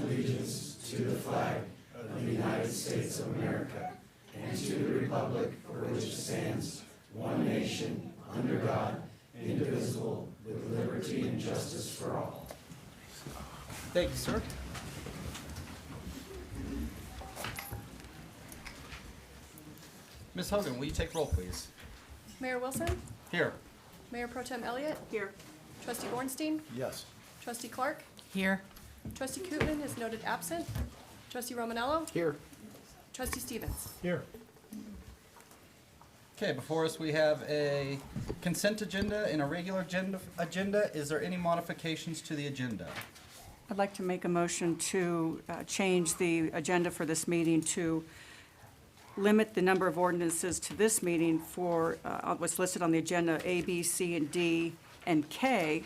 allegiance to the flag of the United States of America and to the republic for which it stands, one nation, under God, indivisible, with liberty and justice for all. Thank you, sir. Ms. Hogan, will you take roll, please? Mayor Wilson? Here. Mayor Pro Tem Elliott? Here. Trustee Bornstein? Yes. Trustee Clark? Here. Trustee Kootman is noted absent. Trustee Romanello? Here. Trustee Stevens? Here. Okay, before us we have a consent agenda and a regular agenda. Is there any modifications to the agenda? I'd like to make a motion to change the agenda for this meeting to limit the number of ordinances to this meeting for what's listed on the agenda, A, B, C, and D, and K,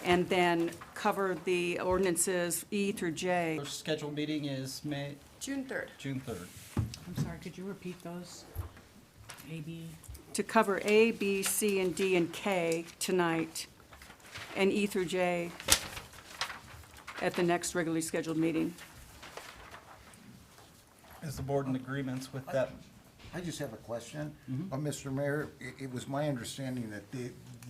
and then cover the ordinances E through J. First scheduled meeting is June 3rd. June 3rd. I'm sorry, could you repeat those? A, B? To cover A, B, C, and D, and K tonight, and E through J at the next regularly scheduled meeting. Is the board in agreement with that? I just have a question. Mr. Mayor, it was my understanding that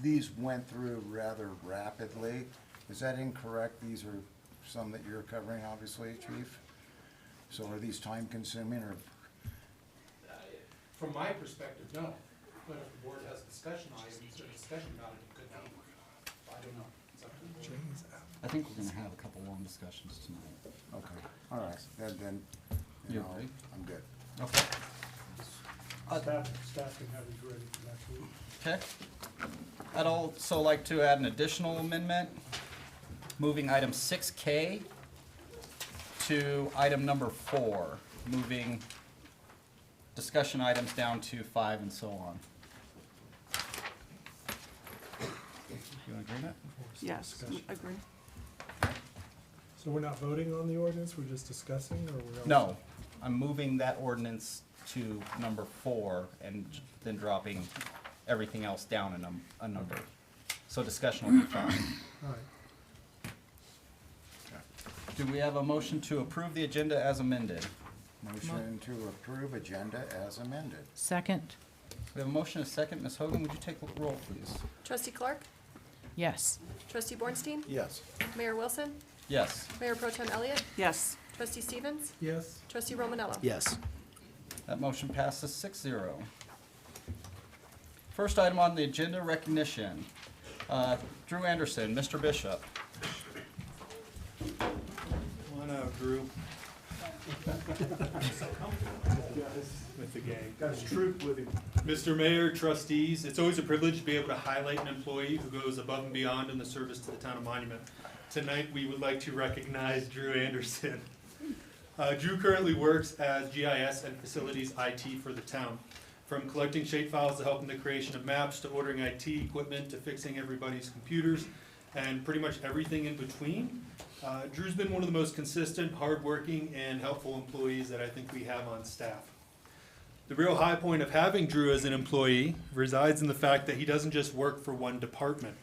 these went through rather rapidly. Is that incorrect? These are some that you're covering, obviously, Chief? So are these time-consuming, or? From my perspective, no. But if the board has discussion items or discussion about it, it could be. I don't know. It's up to the board. I think we're gonna have a couple long discussions tonight. Okay, all right, then, you You know, agree? I'm good. Okay. Staff can have these ready for next week. Okay. I'd also like to add an additional amendment, moving item 6K to item number 4, moving discussion items down to 5 and so on. You in agreement? Yes, agree. So we're not voting on the ordinance, we're just discussing, or we're? No, I'm moving that ordinance to number 4 and then dropping everything else down a number. So discussion will be fine. All right. Do we have a motion to approve the agenda as amended? Motion to approve agenda as amended. Second? We have a motion, a second. Ms. Hogan, would you take the roll, please? Trustee Clark? Yes. Trustee Bornstein? Yes. Mayor Wilson? Yes. Mayor Pro Tem Elliott? Yes. Trustee Stevens? Yes, Trustee Romanello? Yes. That motion passes 6-0. First item on the agenda, recognition. Drew Anderson, Mr. Bishop. Come on out, Drew. With the gang. got his troop with him. Mr. Mayor, trustees, it's always a privilege to be able to highlight an employee who goes above and beyond in the service to the town of Monument. Tonight, we would like to recognize Drew Anderson. Drew currently works as GIS and facilities IT for the town. From collecting shape files to helping the creation of maps, to ordering IT equipment, to fixing everybody's computers, and pretty much everything in between. Drew's been one of the most consistent, hardworking, and helpful employees that I think we have on staff. The real high point of having Drew as an employee resides in the fact that he doesn't just work for one department.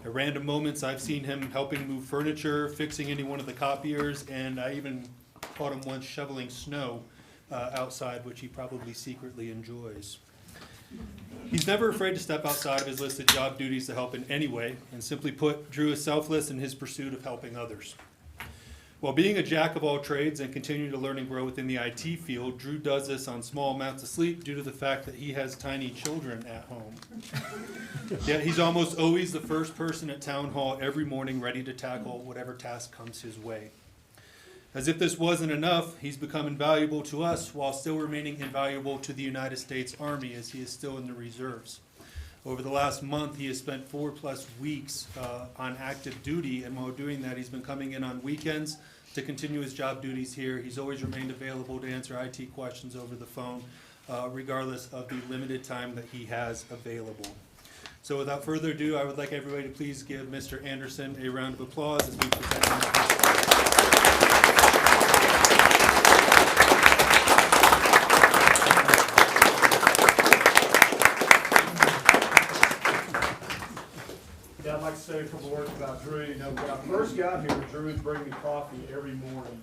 At random moments, I've seen him helping move furniture, fixing any one of the copiers, and I even caught him once shoveling snow outside, which he probably secretly enjoys. He's never afraid to step outside of his listed job duties to help in any way, and simply put, Drew is selfless in his pursuit of helping others. While being a jack of all trades and continuing to learn and grow within the IT field, Drew does this on small amounts of sleep due to the fact that he has tiny children at home. Yet he's almost always the first person at town hall every morning ready to tackle whatever task comes his way. As if this wasn't enough, he's become invaluable to us while still remaining invaluable to the United States Army as he is still in the reserves. Over the last month, he has spent 4+ weeks on active duty, and while doing that, he's been coming in on weekends to continue his job duties here. He's always remained available to answer IT questions over the phone, regardless of the limited time that he has available. So without further ado, I would like everybody to please give Mr. Anderson a round of applause as we present him. Yeah, I'd like to say a couple words about Drew. You know, when I first got here, Drew would bring me coffee every morning.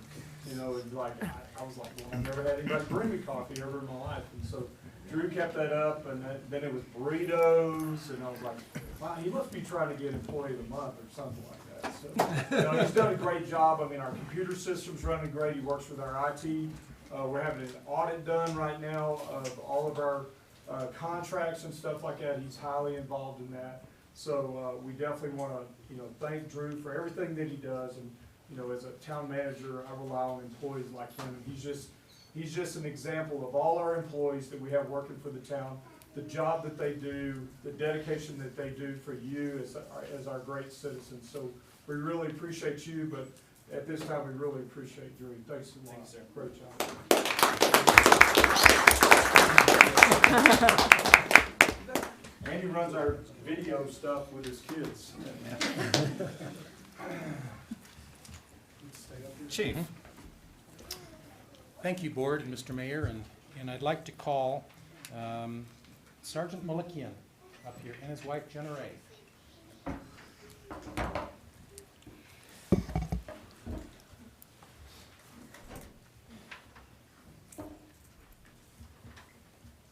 You know, and like, I was like, well, I've never had anybody bring me coffee ever in my life. And so Drew kept that up, and then it was burritos, and I was like, wow, he must be trying to get employee of the month or something like that. So, you know, he's done a great job. I mean, our computer system's running great. He works with our IT. We're having an audit done right now of all of our contracts and stuff like that. He's highly involved in that. So we definitely want to, you know, thank Drew for everything that he does. And, you know, as a town manager, I rely on employees like him. And he's just an example of all our employees that we have working for the town, the job that they do, the dedication that they do for you as our great citizens. So we really appreciate you, but at this time, we really appreciate Drew. Thanks a lot. Thanks, sir. Great job. And he runs our video stuff with his kids. Chief. Thank you, Board and Mr. Mayor, and I'd like to call Sergeant Malikian up here and his wife, Jenna Ray.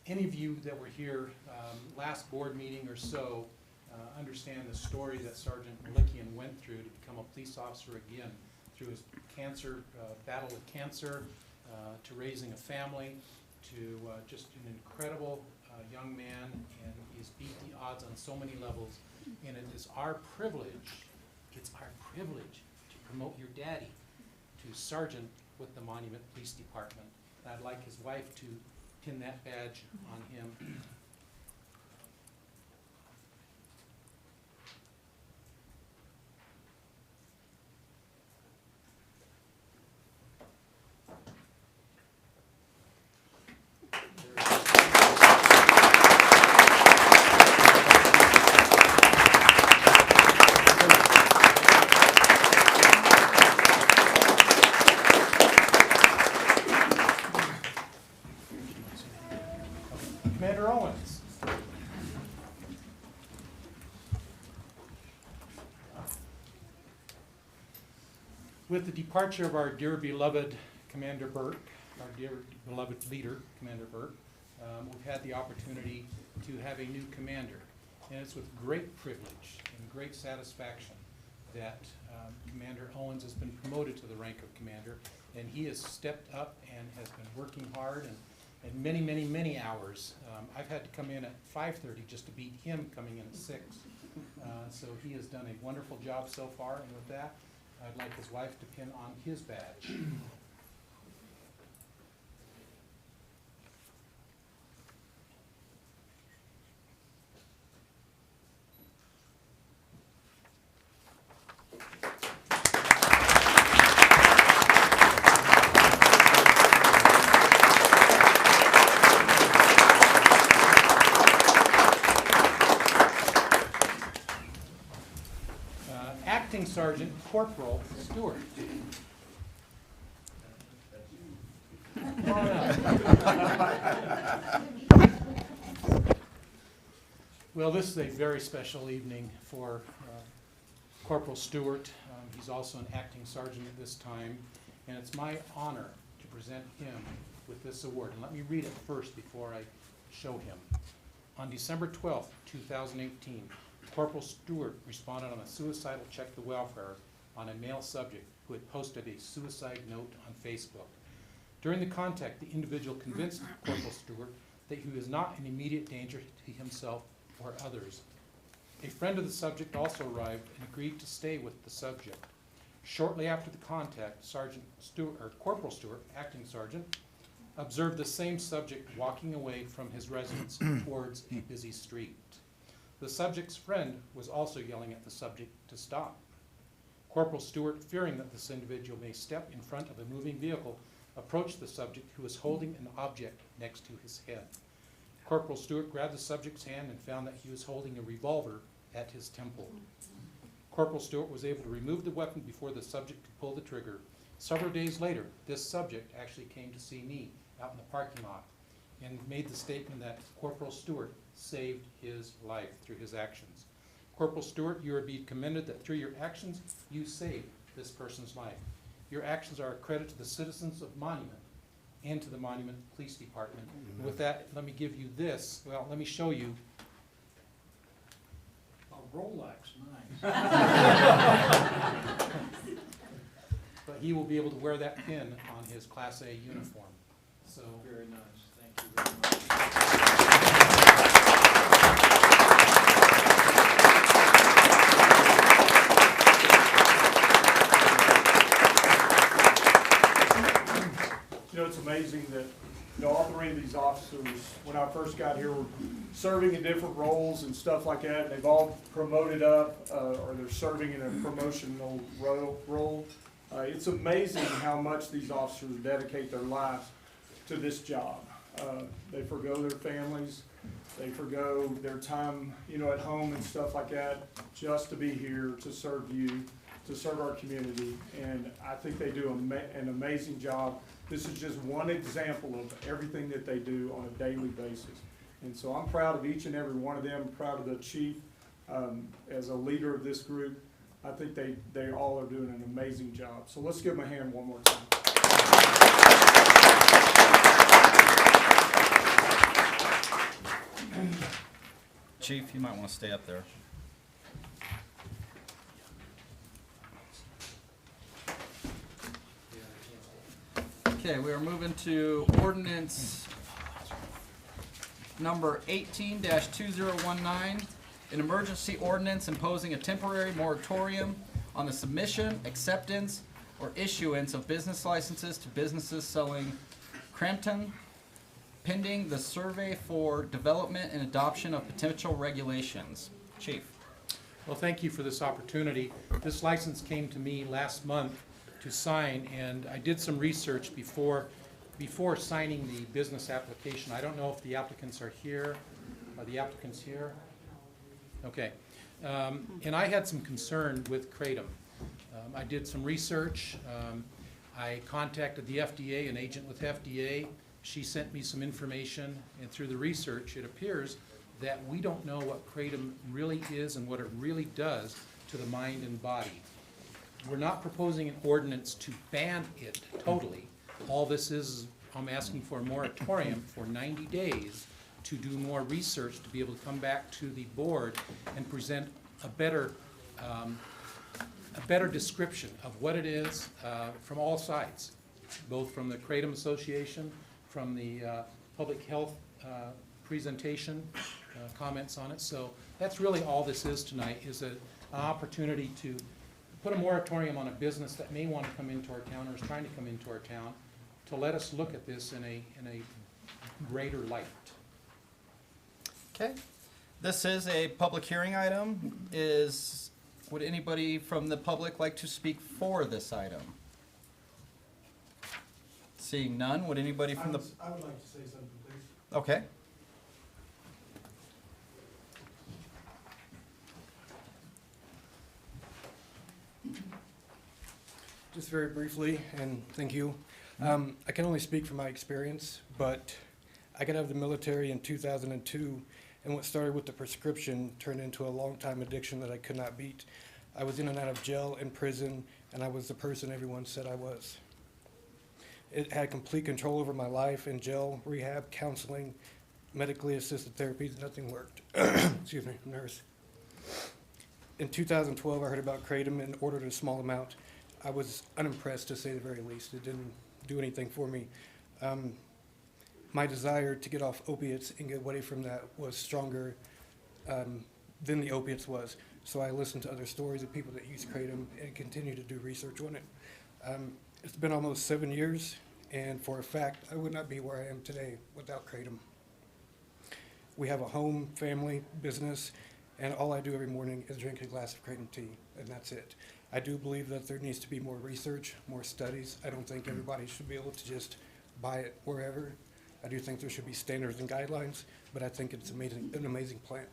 Any of you that were here last board meeting or so understand the story that Sergeant Malikian went through to become a police officer again, through his cancer, battle with cancer, to raising a family, to just an incredible young man, and he's beat the odds on so many levels. And it is our privilege, it's our privilege to promote your daddy to sergeant with the Monument Police Department. And I'd like his wife to pin that badge on him. Commander Owens. With the departure of our dear beloved Commander Burke, our dear beloved leader, Commander Burke, we've had the opportunity to have a new commander. And it's with great privilege and great satisfaction that Commander Owens has been promoted to the rank of commander. And he has stepped up and has been working hard and many, many, many hours. I've had to come in at 5:30 just to beat him coming in at 6. So he has done a wonderful job so far, and with that, I'd like his wife to pin on his badge. Acting Sergeant Corporal Stewart. Come on up. Well, this is a very special evening for Corporal Stewart. He's also an acting sergeant at this time, and it's my honor to present him with this award. And let me read it first before I show him. On December 12th, 2018, Corporal Stewart responded on a suicidal check to welfare on a male subject who had posted a suicide note on Facebook. During the contact, the individual convinced Corporal Stewart that he was not in immediate danger to himself or others. A friend of the subject also arrived and agreed to stay with the subject. Shortly after the contact, Corporal Stewart, acting sergeant, observed the same subject walking away from his residence towards a busy street. The subject's friend was also yelling at the subject to stop. Corporal Stewart, fearing that this individual may step in front of a moving vehicle, approached the subject, who was holding an object next to his head. Corporal Stewart grabbed the subject's hand and found that he was holding a revolver at his temple. Corporal Stewart was able to remove the weapon before the subject could pull the trigger. Several days later, this subject actually came to see me out in the parking lot and made the statement that Corporal Stewart saved his life through his actions. Corporal Stewart, you are be commended that through your actions, you saved this person's life. Your actions are a credit to the citizens of Monument and to the Monument Police Department. And with that, let me give you this. Well, let me show you. A Rolex, nice. But he will be able to wear that pin on his Class A uniform. So, Very nice, thank you very much. You know, it's amazing that, all three of these officers, when I first got here, were serving in different roles and stuff like that. They've all promoted up, or they're serving in a promotional role. It's amazing how much these officers dedicate their lives to this job. They forgo their families, they forgo their time, at home and stuff like that, just to be here to serve you, to serve our community. And I think they do an amazing job. This is just one example of everything that they do on a daily basis. And so I'm proud of each and every one of them. I'm proud of the chief as a leader of this group. I think they all are doing an amazing job. So let's give them a hand one more time. Chief, you might want to stay up there. Okay, we are moving to ordinance number 18-2019, an emergency ordinance imposing a temporary moratorium on the submission, acceptance, or issuance of business licenses to businesses selling Crampton, pending the survey for development and adoption of potential regulations. Chief. well, thank you for this opportunity. This license came to me last month to sign, and I did some research before signing the business application. I don't know if the applicants are here. Are the applicants here? Okay. And I had some concern with Kratom. I did some research. I contacted the FDA, an agent with FDA. She sent me some information, and through the research, it appears that we don't know what Kratom really is and what it really does to the mind and body. We're not proposing an ordinance to ban it totally. All this is, I'm asking for a moratorium for 90 days to do more research, to be able to come back to the board and present a better description of what it is from all sides, both from the Kratom Association, from the public health presentation, comments on it. So that's really all this is tonight, is an opportunity to put a moratorium on a business that may want to come into our town or is trying to come into our town, to let us look at this in a greater light. Okay. This is a public hearing item. Would anybody from the public like to speak for this item? Seeing none, would anybody from the... I would like to say something, please. Okay. Just very briefly, and thank you. I can only speak from my experience, but I got out of the military in 2002, and what started with the prescription turned into a long-time addiction that I could not beat. I was in and out of jail and prison, and I was the person everyone said I was. It had complete control over my life in jail, rehab, counseling, medically assisted therapies. Nothing worked. Excuse me, I'm nervous. In 2012, I heard about Kratom and ordered a small amount. I was unimpressed, to say the very least. It didn't do anything for me. My desire to get off opiates and get away from that was stronger than the opiates was. So I listened to other stories of people that use Kratom and continue to do research on it. It's been almost 7 years, and for a fact, I would not be where I am today without Kratom. We have a home, family, business, and all I do every morning is drink a glass of Kratom tea, and that's it. I do believe that there needs to be more research, more studies. I don't think everybody should be able to just buy it wherever. I do think there should be standards and guidelines, but I think it's amazing, an amazing plant.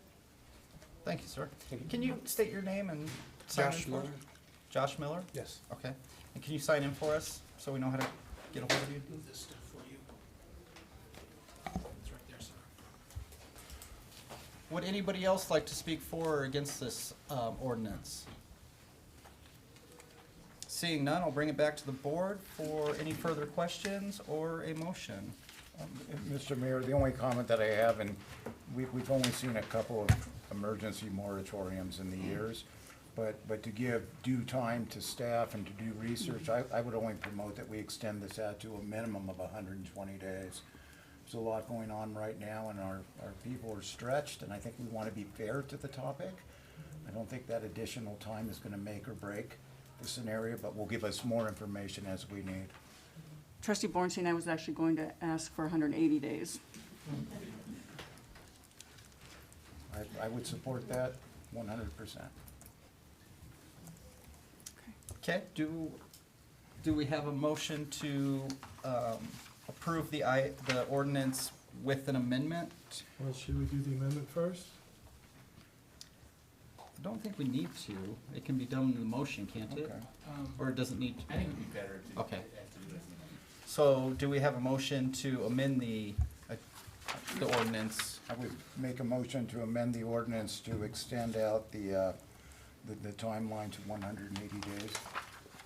Thank you, sir. Thank you. Can you state your name and sign Josh in for us? Miller. Josh Miller? Yes. Okay. And can you sign in for us so we know how to get a hold of you? Move this stuff for you. It's right there, sir. Would anybody else like to speak for or against this ordinance? Seeing none, I'll bring it back to the board for any further questions or a motion. Mr. Mayor, the only comment that I have, and we've only seen a couple of emergency moratoriums in the years, but to give due time to staff and to do research, I would only promote that we extend this out to a minimum of 120 days. There's a lot going on right now, and our people are stretched, and I think we want to be fair to the topic. I don't think that additional time is going to make or break the scenario, but will give us more information as we need. Trustee Bornstein, I was actually going to ask for 180 days. I would support that 100%. Okay, do we have a motion to approve the ordinance with an amendment? Well, should we do the amendment first? I don't think we need to. It can be done in the motion, can't it? Okay. Or it doesn't need to? I think it'd be better to. Okay. To do it. So do we have a motion to amend the ordinance? I would make a motion to amend the ordinance to extend out the timeline to 180 days.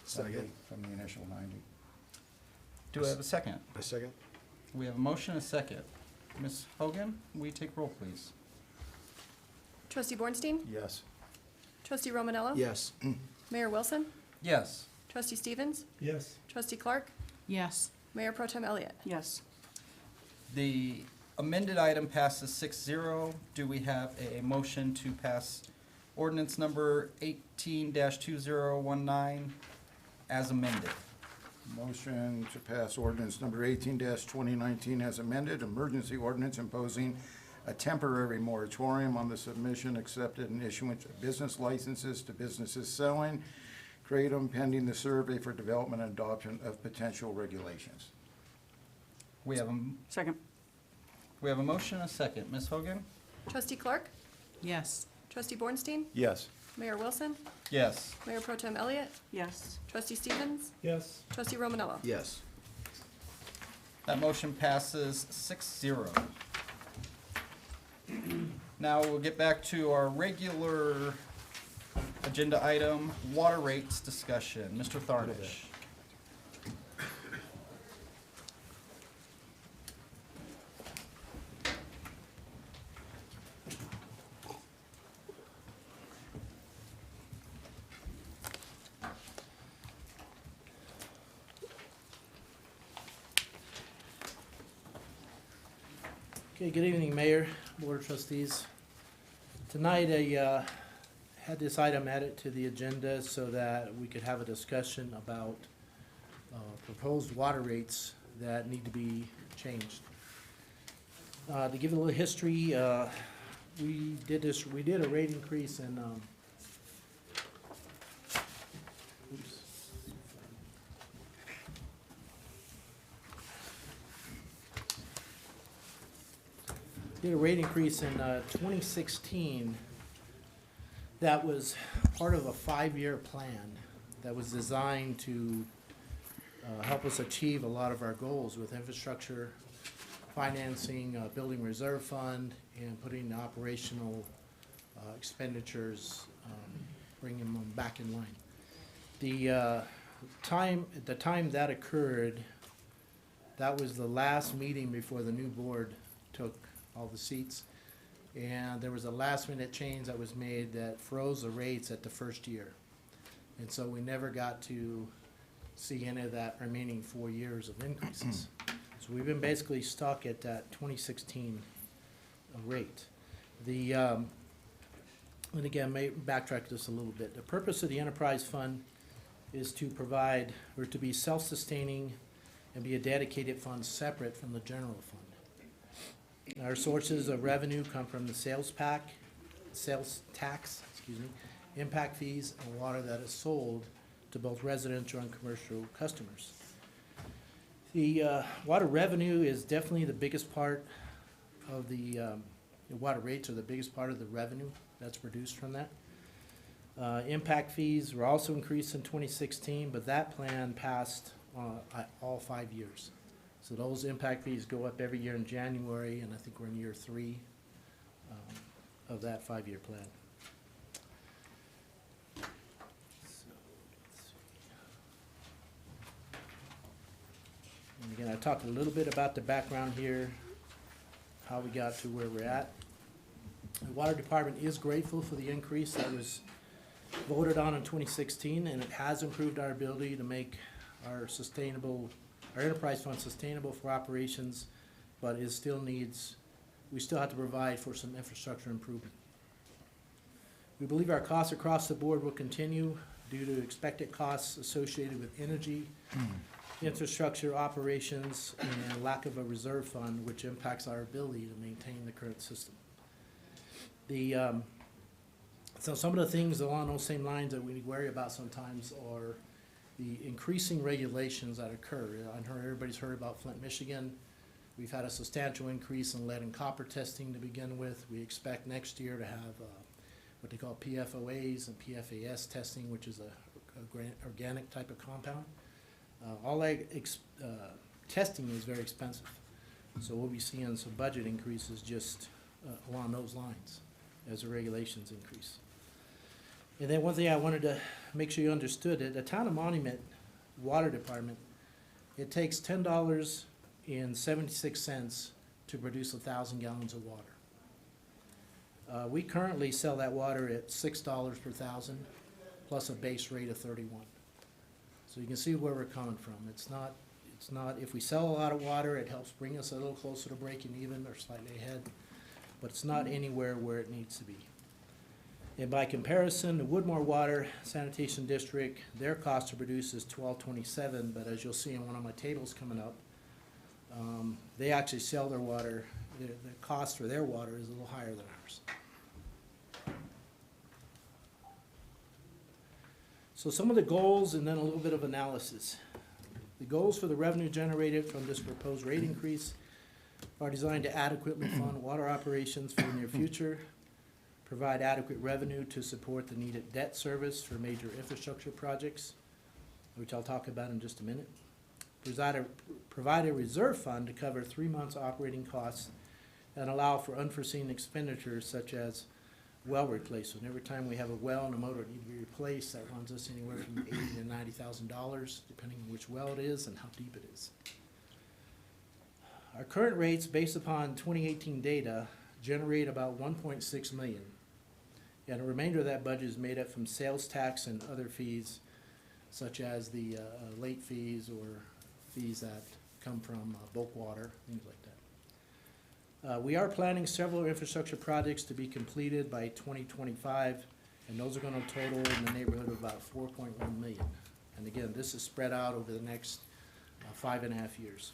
Second. From the initial 90. Do I have a second? A second? We have a motion and a second. Ms. Hogan, will you take roll, please? Trustee Bornstein? Yes. Trustee Romanello? Yes. Mayor Wilson? Yes. Trustee Stevens? Yes. Trustee Clark? Yes. Mayor Pro Tem Elliott? Yes. The amended item passes 6-0. Do we have a motion to pass ordinance number 18-2019 as amended? Motion to pass ordinance number 18-2019 as amended, emergency ordinance imposing a temporary moratorium on the submission, accepted, and issuance of business licenses to businesses selling kratom pending the survey for development and adoption of potential regulations. We have a Second. motion and a second. Ms. Hogan? Trustee Clark? Yes. Trustee Bornstein? Yes. Mayor Wilson? Yes. Mayor Pro Tem Elliott? Yes. Trustee Stevens? Yes. Trustee Romanello? Yes. That motion passes 6-0. Now we'll get back to our regular agenda item, water rates discussion. Mr. Tharnish. Okay, good evening, Mayor, Board of Trustees. Tonight, I had this item added to the agenda so that we could have a discussion about proposed water rates that need to be changed. To give a little history, we did a rate increase in, did a rate increase in 2016 that was part of a 5-year plan that was designed to help us achieve a lot of our goals with infrastructure, financing, building reserve fund, and putting operational expenditures, bringing them back in line. The time that occurred, that was the last meeting before the new board took all the seats. And there was a last minute change that was made that froze the rates at the first year. And so we never got to see any of that remaining 4 years of increases. So we've been basically stuck at that 2016 rate. And again, may backtrack just a little bit. The purpose of the enterprise fund is to provide, or to be self-sustaining and be a dedicated fund separate from the general fund. Our sources of revenue come from the sales tax, impact fees, and water that is sold to both residential and commercial customers. The water revenue is definitely the biggest part of the water rates are the biggest part of the revenue that's produced from that. Impact fees were also increased in 2016, but that plan passed all 5 years. So those impact fees go up every year in January, and I think we're in year 3. of that 5-year plan. And again, I talked a little bit about the background here, how we got to where we're at. The Water Department is grateful for the increase that was voted on in 2016, and it has improved our ability to make our enterprise fund sustainable for operations, but it still needs, we still have to provide for some infrastructure improvement. We believe our costs across the board will continue due to expected costs associated with energy, infrastructure operations, and lack of a reserve fund, which impacts our ability to maintain the current system. So some of the things along those same lines that we worry about sometimes are the increasing regulations that occur. I heard everybody's heard about Flint, Michigan. We've had a substantial increase in lead and copper testing to begin with. We expect next year to have what they call PFOAs and PFAS testing, which is a organic type of compound. All that testing is very expensive. So we'll be seeing some budget increases just along those lines as the regulations increase. And then one thing I wanted to make sure you understood, that the Town of Monument Water Department, it takes $10.76 to produce 1,000 gallons of water. We currently sell that water at $6 per 1,000 plus a base rate of 31. So you can see where we're coming from. It's not, if we sell a lot of water, it helps bring us a little closer to breaking even or slightly ahead, but it's not anywhere where it needs to be. And by comparison, the Woodmore Water Sanitation District, their cost to produce is $12.27, but as you'll see in one of my tables coming up, they actually sell their water, the cost for their water is a little higher than ours. So some of the goals and then a little bit of analysis. The goals for the revenue generated from this proposed rate increase are designed to adequately fund water operations for the near future, provide adequate revenue to support the needed debt service for major infrastructure projects, which I'll talk about in just a minute. Provide a reserve fund to cover 3 months operating costs and allow for unforeseen expenditures such as well replacement. Every time we have a well and a motor need to be replaced, that runs us anywhere from $80,000 to $90,000, depending on which well it is and how deep it is. Our current rates, based upon 2018 data, generate about $1.6 million. And the remainder of that budget is made up from sales tax and other fees, such as the late fees or fees that come from bulk water, things like that. We are planning several infrastructure projects to be completed by 2025, and those are going to total in the neighborhood of about $4.1 million. And again, this is spread out over the next 5.5 years.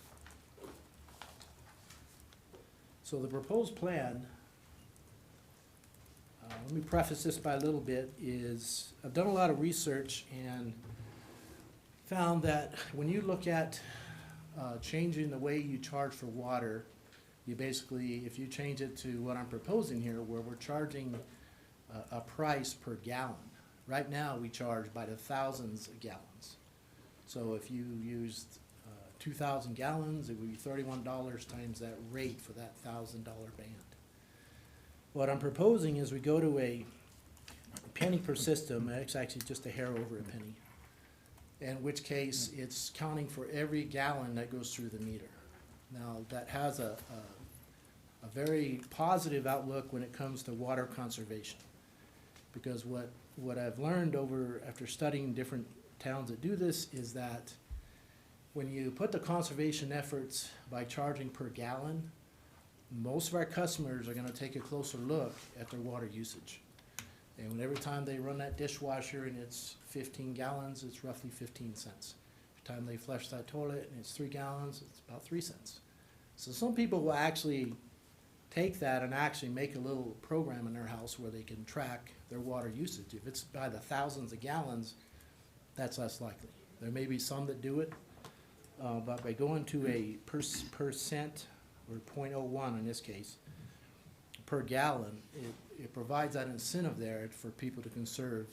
So the proposed plan, let me preface this by a little bit, is I've done a lot of research and found that when you look at changing the way you charge for water, you basically, if you change it to what I'm proposing here, where we're charging a price per gallon. Right now, we charge by the thousands of gallons. So if you used 2,000 gallons, it would be $31 times that rate for that $1,000 band. What I'm proposing is we go to a penny per system. It's actually just a hair over a penny. In which case, it's counting for every gallon that goes through the meter. Now, that has a very positive outlook when it comes to water conservation. Because what I've learned after studying different towns that do this is that when you put the conservation efforts by charging per gallon, most of our customers are going to take a closer look at their water usage. And every time they run that dishwasher and it's 15 gallons, it's roughly 15 cents. Every time they flush that toilet and it's 3 gallons, it's about 3 cents. So some people will actually take that and actually make a little program in their house where they can track their water usage. If it's by the thousands of gallons, that's less likely. There may be some that do it, but by going to a percent, or 0.01 in this case, per gallon, it provides that incentive there for people to conserve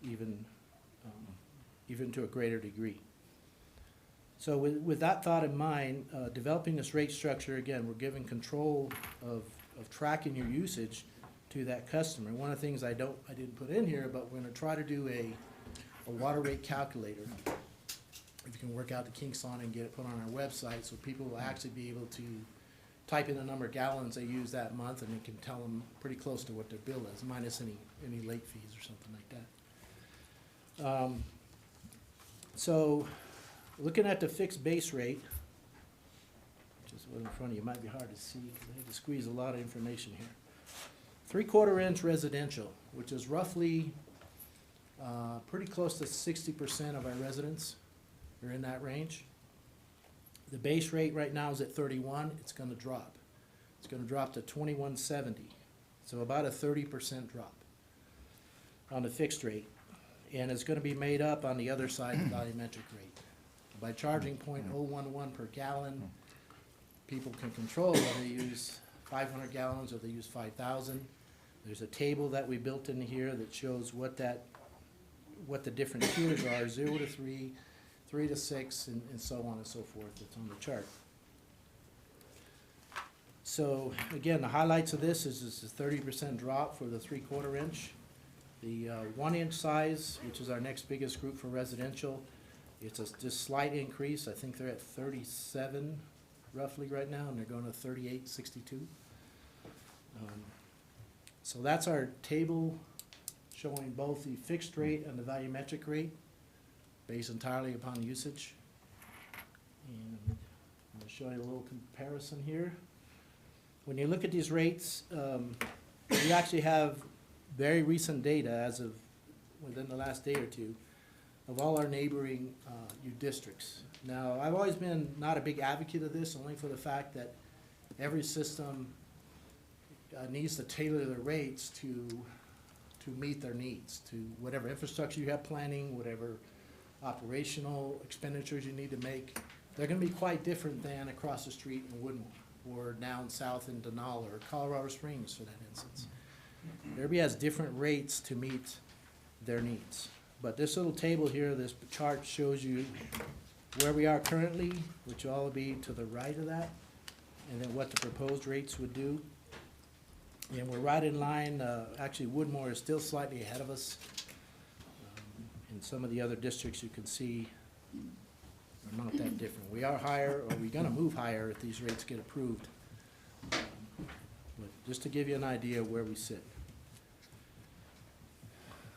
even to a greater degree. So with that thought in mind, developing this rate structure, again, we're giving control of tracking your usage to that customer. One of the things I didn't put in here, but we're gonna try to do a water rate calculator. If you can work out the kinks on it and get it put on our website, so people will actually be able to type in the number of gallons they use that month, and it can tell them pretty close to what their bill is, minus any late fees or something like that. So, looking at the fixed base rate, which is what in front of you, might be hard to see, because I had to squeeze a lot of information here. 3/4 inch residential, which is roughly, pretty close to 60% of our residents are in that range. The base rate right now is at 31, it's gonna drop. It's gonna drop to 21.70, so about a 30% drop on the fixed rate. And it's gonna be made up on the other side, the volumetric rate. By charging .011 per gallon, people can control whether they use 500 gallons or they use 5,000. There's a table that we built in here that shows what the different tiers are, 0 to 3, 3 to 6, and so on and so forth. It's on the chart. So again, the highlights of this is a 30% drop for the 3/4 inch. The 1 inch size, which is our next biggest group for residential, it's a just slight increase. I think they're at 37 roughly right now, and they're going to 38.62. So that's our table showing both the fixed rate and the volumetric rate, based entirely upon usage. And I'm going to show you a little comparison here. When you look at these rates, we actually have very recent data as of within the last day or two of all our neighboring districts. Now, I've always been not a big advocate of this, only for the fact that every system needs to tailor their rates to meet their needs, to whatever infrastructure you have planning, whatever operational expenditures you need to make. They're gonna be quite different than across the street in Woodmore, or down south in Denali, or Colorado Springs for that instance. Everybody has different rates to meet their needs. But this little table here, this chart shows you where we are currently, which will all be to the right of that, and then what the proposed rates would do. And we're right in line, actually Woodmore is still slightly ahead of us. In some of the other districts you can see are not that different. We are higher, or we're gonna move higher if these rates get approved. But just to give you an idea of where we sit.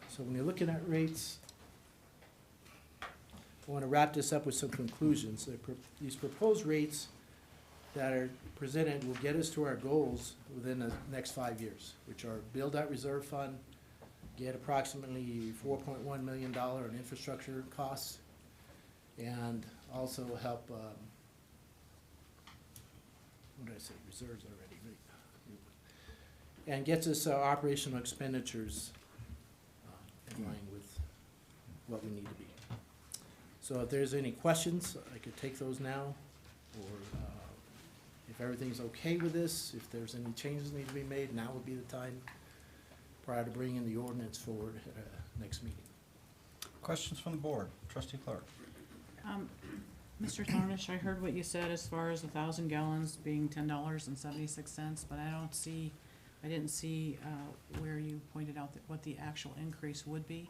So when you're looking at rates, I want to wrap this up with some conclusions. These proposed rates that are presented will get us to our goals within the next 5 years, which are build out reserve fund, get approximately $4.1 million in infrastructure costs, and also help, what did I say, reserves already, right? And gets us operational expenditures in line with what we need to be. So if there's any questions, I could take those now, or if everything's okay with this, if there's any changes need to be made, now would be the time prior to bringing the ordinance forward at next meeting. Questions from the board? Trustee Clark. Mr. Thornish, I heard what you said as far as 1,000 gallons being $10.76, but I didn't see where you pointed out that what the actual increase would be.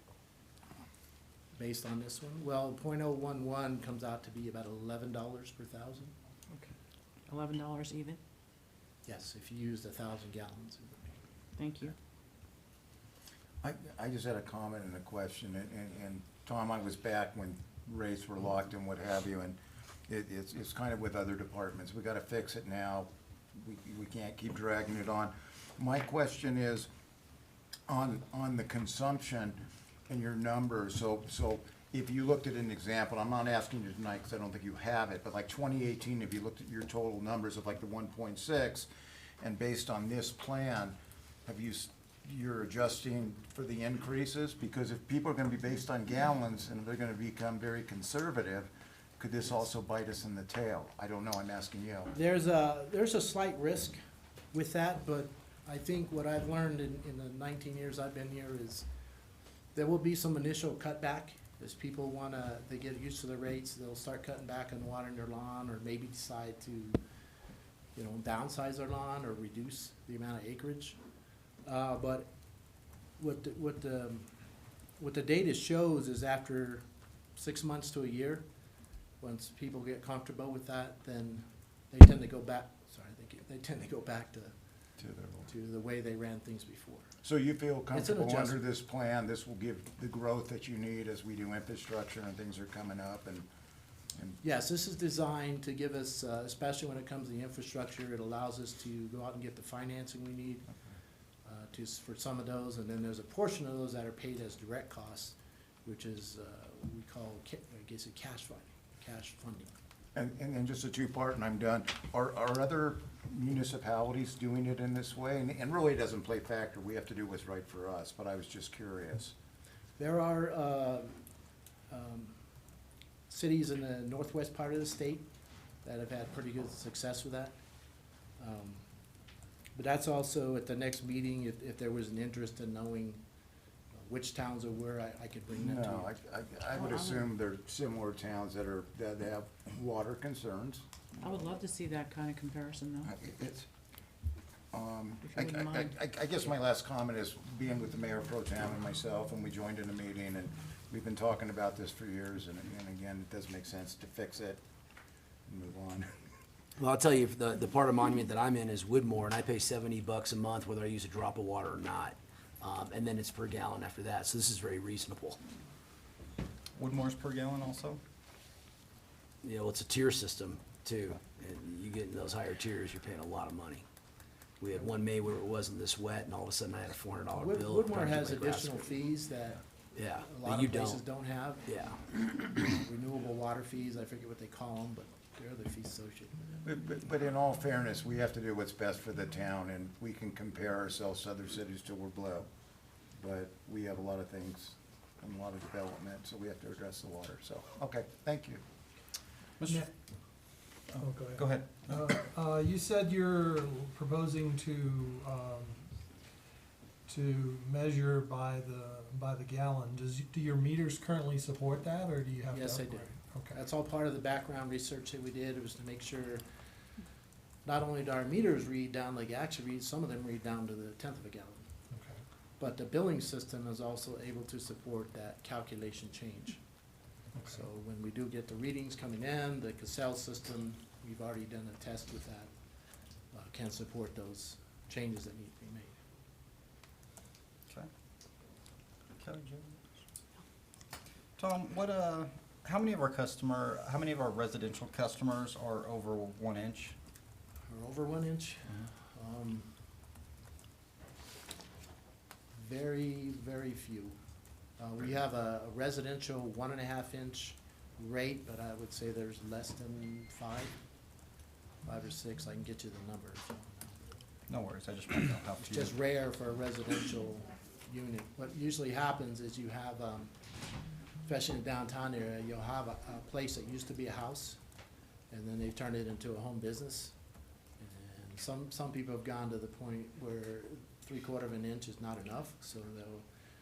Based on this one, well, .011 comes out to be about $11 per thousand. $11 even? Yes, if you used 1,000 gallons, it would be. Thank you. I just had a comment and a question, and Tom, I was back when rates were locked and what have you, and it's kind of with other departments. We gotta fix it now. We can't keep dragging it on. My question is, on the consumption and your numbers, so if you looked at an example, I'm not asking you tonight because I don't think you have it, but like 2018, if you looked at your total numbers of like the 1.6, and based on this plan, you're adjusting for the increases? Because if people are gonna be based on gallons and they're gonna become very conservative, could this also bite us in the tail? I don't know, I'm asking you. There's a slight risk with that, but I think what I've learned in the 19 years I've been here is there will be some initial cutback as people they get used to the rates, they'll start cutting back on watering their lawn, or maybe decide to, downsize their lawn or reduce the amount of acreage. But what the data shows is after 6 months to a year, once people get comfortable with that, then they tend to go back, they tend to go back to the way they ran things before. So you feel It's an comfortable under adjustment. this plan, this will give the growth that you need as we do infrastructure and things are coming up and Yes, this is designed to give us, especially when it comes to the infrastructure, it allows us to go out and get the financing we need for some of those, and then there's a portion of those that are paid as direct costs, which is, we call, I guess, cash funding. And then just a two-part, and I'm done. Are other municipalities doing it in this way? And really, it doesn't play factor, we have to do what's right for us, but I was just curious. There are cities in the northwest part of the state that have had pretty good success with that. But that's also at the next meeting, if there was an interest in knowing which towns are where, I could bring that to you. No, I would assume there are similar towns that have water concerns. I would love to see that kind of comparison though. It's, If you wouldn't mind. I guess my last comment is being with the mayor pro tem and myself, and we joined in a meeting, and we've been talking about this for years, and again, it does make sense to fix it and move on. Well, I'll tell you, the part of Monument that I'm in is Woodmore, and I pay $70 a month whether I use a drop of water or not. And then it's per gallon after that, so this is very reasonable. Woodmore's per gallon also? You know, it's a tier system too, and you get in those higher tiers, you're paying a lot of money. We had one May where it wasn't this wet, and all of a sudden I had a $400 bill. Woodmore has additional fees that Yeah, a but lot you of places don't. don't have. Yeah, Renewable water fees, I forget what they call them, but there are other fees associated with them. But in all fairness, we have to do what's best for the town, and we can compare ourselves to other cities till we're blue. But we have a lot of things and a lot of development, so we have to address the water, so, okay, thank you. Mr. Yeah. Oh, Go ahead. You said you're proposing to measure by the gallon. Do your meters currently support that, or do you have to Yes, they do. upgrade? Okay. That's all part of the background research that we did. It was to make sure not only do our meters read down like actually read, some of them read down to the 10th of a gallon. Okay. But the billing system is also able to support that calculation change. So when we do get the readings coming in, the Cassell system, we've already done a test with that, can support those changes that need to be made. Okay. Kelly, do you have any? Tom, how many of our residential customers are over 1 inch? Or over 1 inch? Very, very few. We have a residential 1.5 inch rate, but I would say there's less than 5 or 6. I can get you the numbers. No worries, I just want to know how It's few. just rare for a residential unit. What usually happens is you have, especially in the downtown area, you'll have a place that used to be a house, and then they've turned it into a home business. And some people have gone to the point where 3/4 of an inch is not enough, so they'll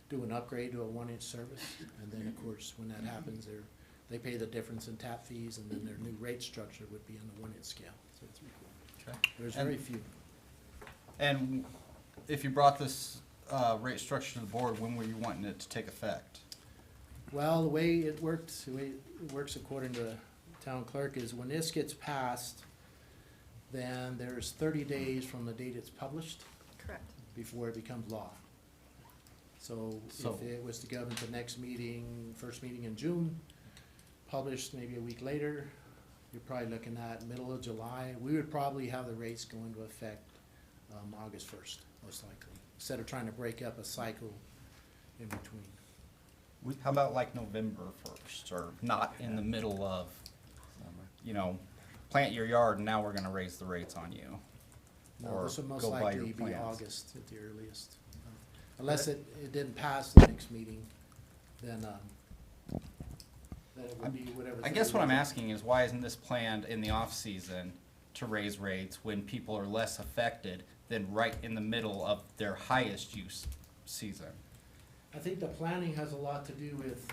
do an upgrade to a 1 inch service. And then, of course, when that happens, they pay the difference in tap fees, and then their new rate structure would be on the 1 inch scale, so 3/4. Okay. There's And- very few. And if you brought this rate structure to the board, when were you wanting it to take effect? Well, the way it works according to the town clerk is when this gets passed, then there's 30 days from the date it's published Correct. before it becomes law. So So- if it was to go into the next meeting, first meeting in June, published maybe a week later, you're probably looking at middle of July. We would probably have the rates go into effect August 1st, most likely, instead of trying to break up a cycle in between. How about like November 1st, or not in the middle of, plant your yard and now we're gonna raise the rates on you? No, Or this would most go by your likely be plans? August at the earliest. Unless it didn't pass the next meeting, then it would be whatever. I guess what I'm asking is why isn't this planned in the off-season to raise rates when people are less affected than right in the middle of their highest use season? I think the planning has a lot to do with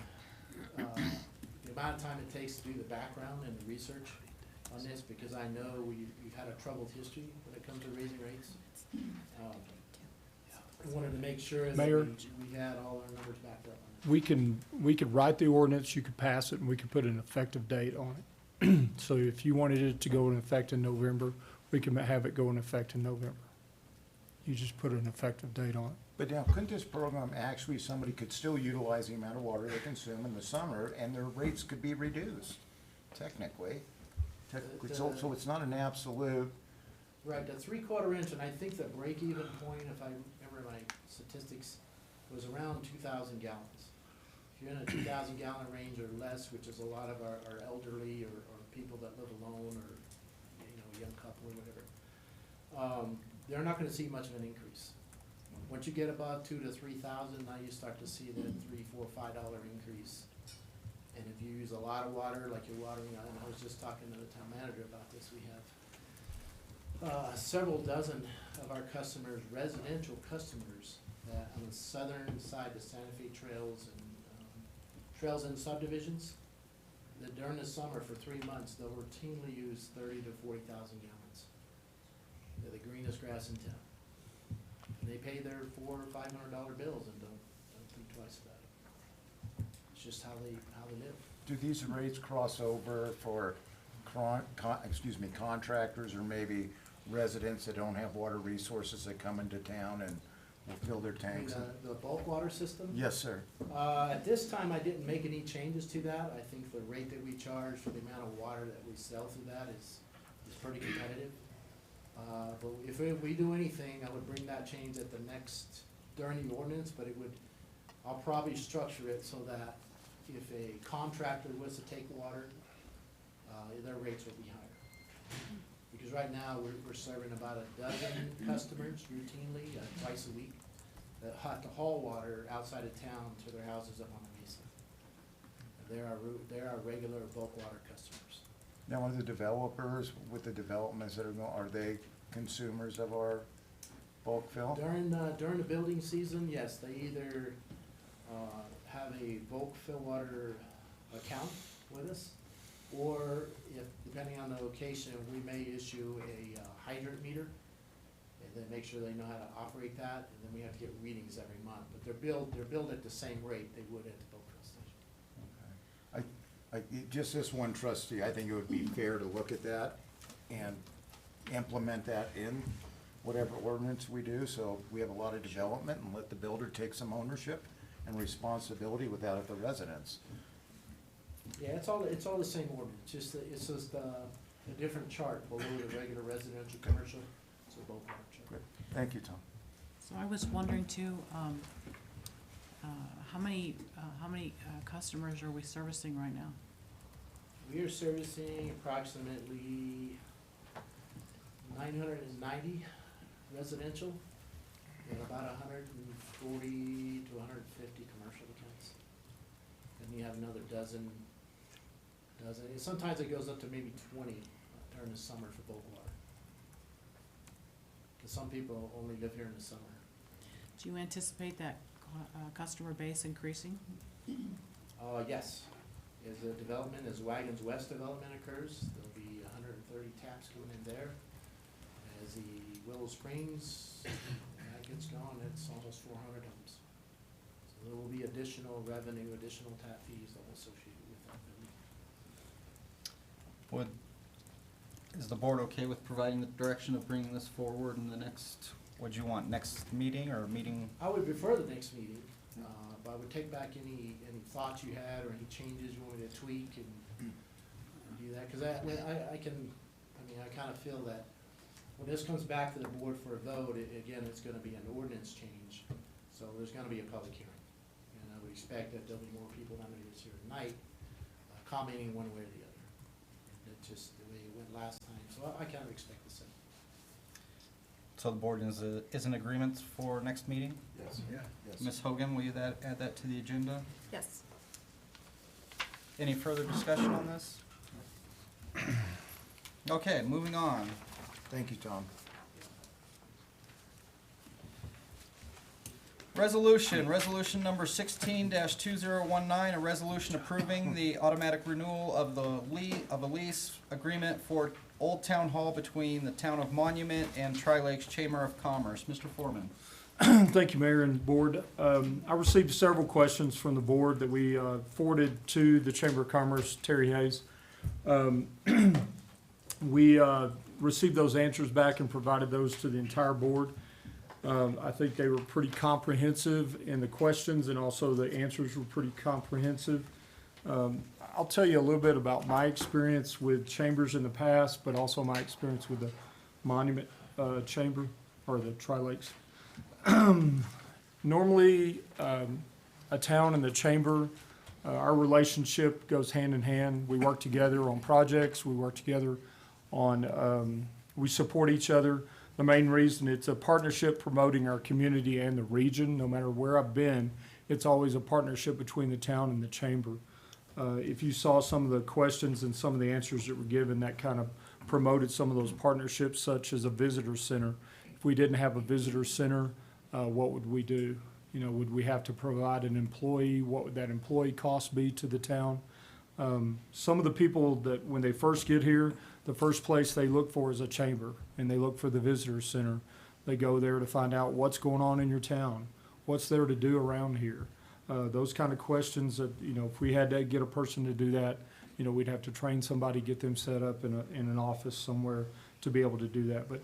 the amount of time it takes to do the background and the research on this, because I know we've had a troubled history when it comes to raising rates. I wanted to make sure that Mayor? we had all our numbers backed up on We could write the ordinance, you could pass it, and we could put an effective date on it. So if you wanted it to go in effect in November, we can have it go in effect in November. You just put an effective date on it. But now, couldn't this program, actually, somebody could still utilize the amount of water they consume in the summer, and their rates could be reduced, technically? So it's not an absolute, it. Right, the 3/4 inch, and I think the break-even point, if I remember my statistics, was around 2,000 gallons. If you're in a 2,000 gallon range or less, which is a lot of our elderly or people that live alone or, you know, a young couple or whatever, they're not gonna see much of an increase. Once you get above 2,000 to 3,000, now you start to see that $3, $4, $5 increase. And if you use a lot of water, like you're watering, and I was just talking to the town manager about this, we have several dozen of our customers, residential customers, that on the southern side of Santa Fe trails and trails and subdivisions, that during the summer for 3 months, they'll routinely use 30 to 40,000 gallons. They're the greenest grass in town. And they pay their $400 or $500 bills and don't think twice about it. It's just how they live. do these rates cross over for contractors or maybe residents that don't have water resources that come into town and will fill their I mean, tanks? the bulk water system? Yes, sir. At this time, I didn't make any changes to that. I think the rate that we charge for the amount of water that we sell through that is pretty competitive. But if we do anything, I would bring that change at the next, during the ordinance, but I'll probably structure it so that if a contractor was to take water, their rates will be higher. Because right now, we're serving about a dozen customers routinely, twice a week, that have to haul water outside of town to their houses up on the mesa. And they're our regular bulk water customers. Now, are the developers with the developments that are going, are they consumers of our bulk fill? During the building season, yes, they either have a bulk fill water account with us, or if, depending on the location, we may issue a hydrant meter, and then make sure they know how to operate that, and then we have to get readings every month. But they're billed at the same rate they would at the bulk fill station. Just this one trustee, I think it would be fair to look at that and implement that in whatever ordinance we do, so we have a lot of development, and let the builder take some ownership and responsibility without it the residents. Yeah, it's all the same ordinance, it's just a different chart below the regular residential, commercial, it's a bulk water chart. Good. Thank you, Tom. So I was wondering too, how many customers are we servicing right now? We are servicing approximately 990 residential and about 140 to 150 commercial accounts. And you have another dozen, and sometimes it goes up to maybe 20 during the summer for bulk water. Because some people only live here in the summer. Do you anticipate that customer base increasing? Yes. As the development, as Wagons West development occurs, there'll be 130 taps going in there. As the Willow Springs, that gets going, it's almost 400 homes. So there will be additional revenue, additional tap fees all associated with that building. Is the board okay with providing the direction of bringing this forward in the next, what'd you want, next meeting or meeting? I would prefer the next meeting, but I would take back any thoughts you had or any changes you wanted to tweak and do that. Because I kind of feel that when this comes back to the board for a vote, again, it's going to be an ordinance change. So there's going to be a public hearing. And I would expect that there'll be more people than there is here tonight commenting one way or the other. That's just the way it went last time. So I kind of expect the same. So the board is in agreement for next meeting? Yes. Yeah. Yes. Ms. Hogan, will you add that to the agenda? Yes. Any further discussion on this? Okay, moving on. Thank you, Tom. Resolution number 16-2019, a resolution approving the automatic renewal of a lease agreement for Old Town Hall between the Town of Monument and Tri-Lakes Chamber of Commerce. Mr. Foreman. Thank you, Mayor and Board. I received several questions from the board that we forwarded to the Chamber of Commerce, Terry Hayes. We received those answers back and provided those to the entire board. I think they were pretty comprehensive in the questions, and also the answers were pretty comprehensive. I'll tell you a little bit about my experience with chambers in the past, but also my experience with the Monument Chamber, or the Tri-Lakes. Normally, a town and the chamber, our relationship goes hand in hand. We work together on projects, we work together on, we support each other. The main reason, it's a partnership promoting our community and the region. No matter where I've been, it's always a partnership between the town and the chamber. If you saw some of the questions and some of the answers that were given, that kind of promoted some of those partnerships, such as a visitor center. If we didn't have a visitor center, what would we do? You know, would we have to provide an employee? What would that employee cost be to the town? Some of the people that, when they first get here, the first place they look for is a chamber, and they look for the visitor center. They go there to find out what's going on in your town, what's there to do around here. Those kind of questions that, you know, if we had to get a person to do that, you know, we'd have to train somebody, get them set up in an office somewhere to be able to do that. But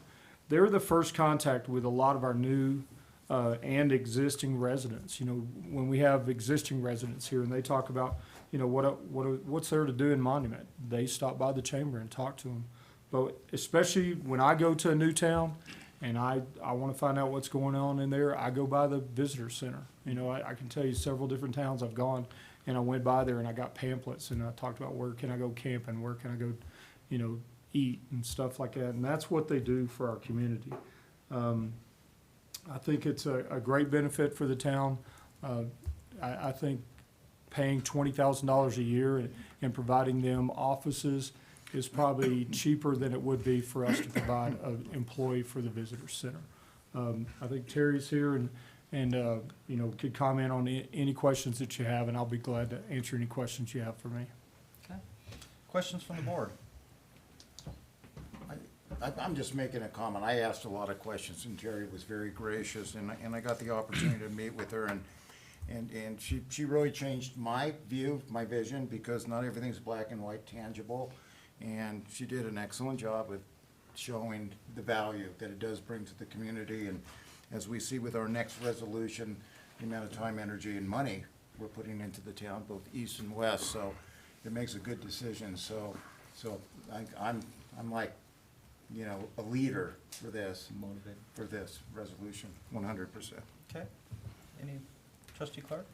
they're the first contact with a lot of our new and existing residents. You know, when we have existing residents here and they talk about, you know, what's there to do in Monument, they stop by the chamber and talk to them. But especially when I go to a new town and I want to find out what's going on in there, I go by the visitor center. You know, I can tell you several different towns I've gone, and I went by there and I got pamphlets and I talked about where can I go camping, where can I go, you know, eat and stuff like that. And that's what they do for our community. I think it's a great benefit for the town. I think paying $20,000 a year and providing them offices is probably cheaper than it would be for us to provide an employee for the visitor center. I think Terry's here and you know, could comment on any questions that you have, and I'll be glad to answer any questions you have for me. Okay. Questions from the board? I'm just making a comment. I asked a lot of questions, and Terry was very gracious, and I got the opportunity to meet with her, and she really changed my view, my vision, because not everything's black and white tangible, and she did an excellent job with showing the value that it does bring to the community, and as we see with our next resolution, the amount of time, energy, and money we're putting into the town, both east and west, so it makes a good decision. So I'm like, you know, a leader for this, Motivated. for this resolution, 100%. Okay. Any, Trustee Clark?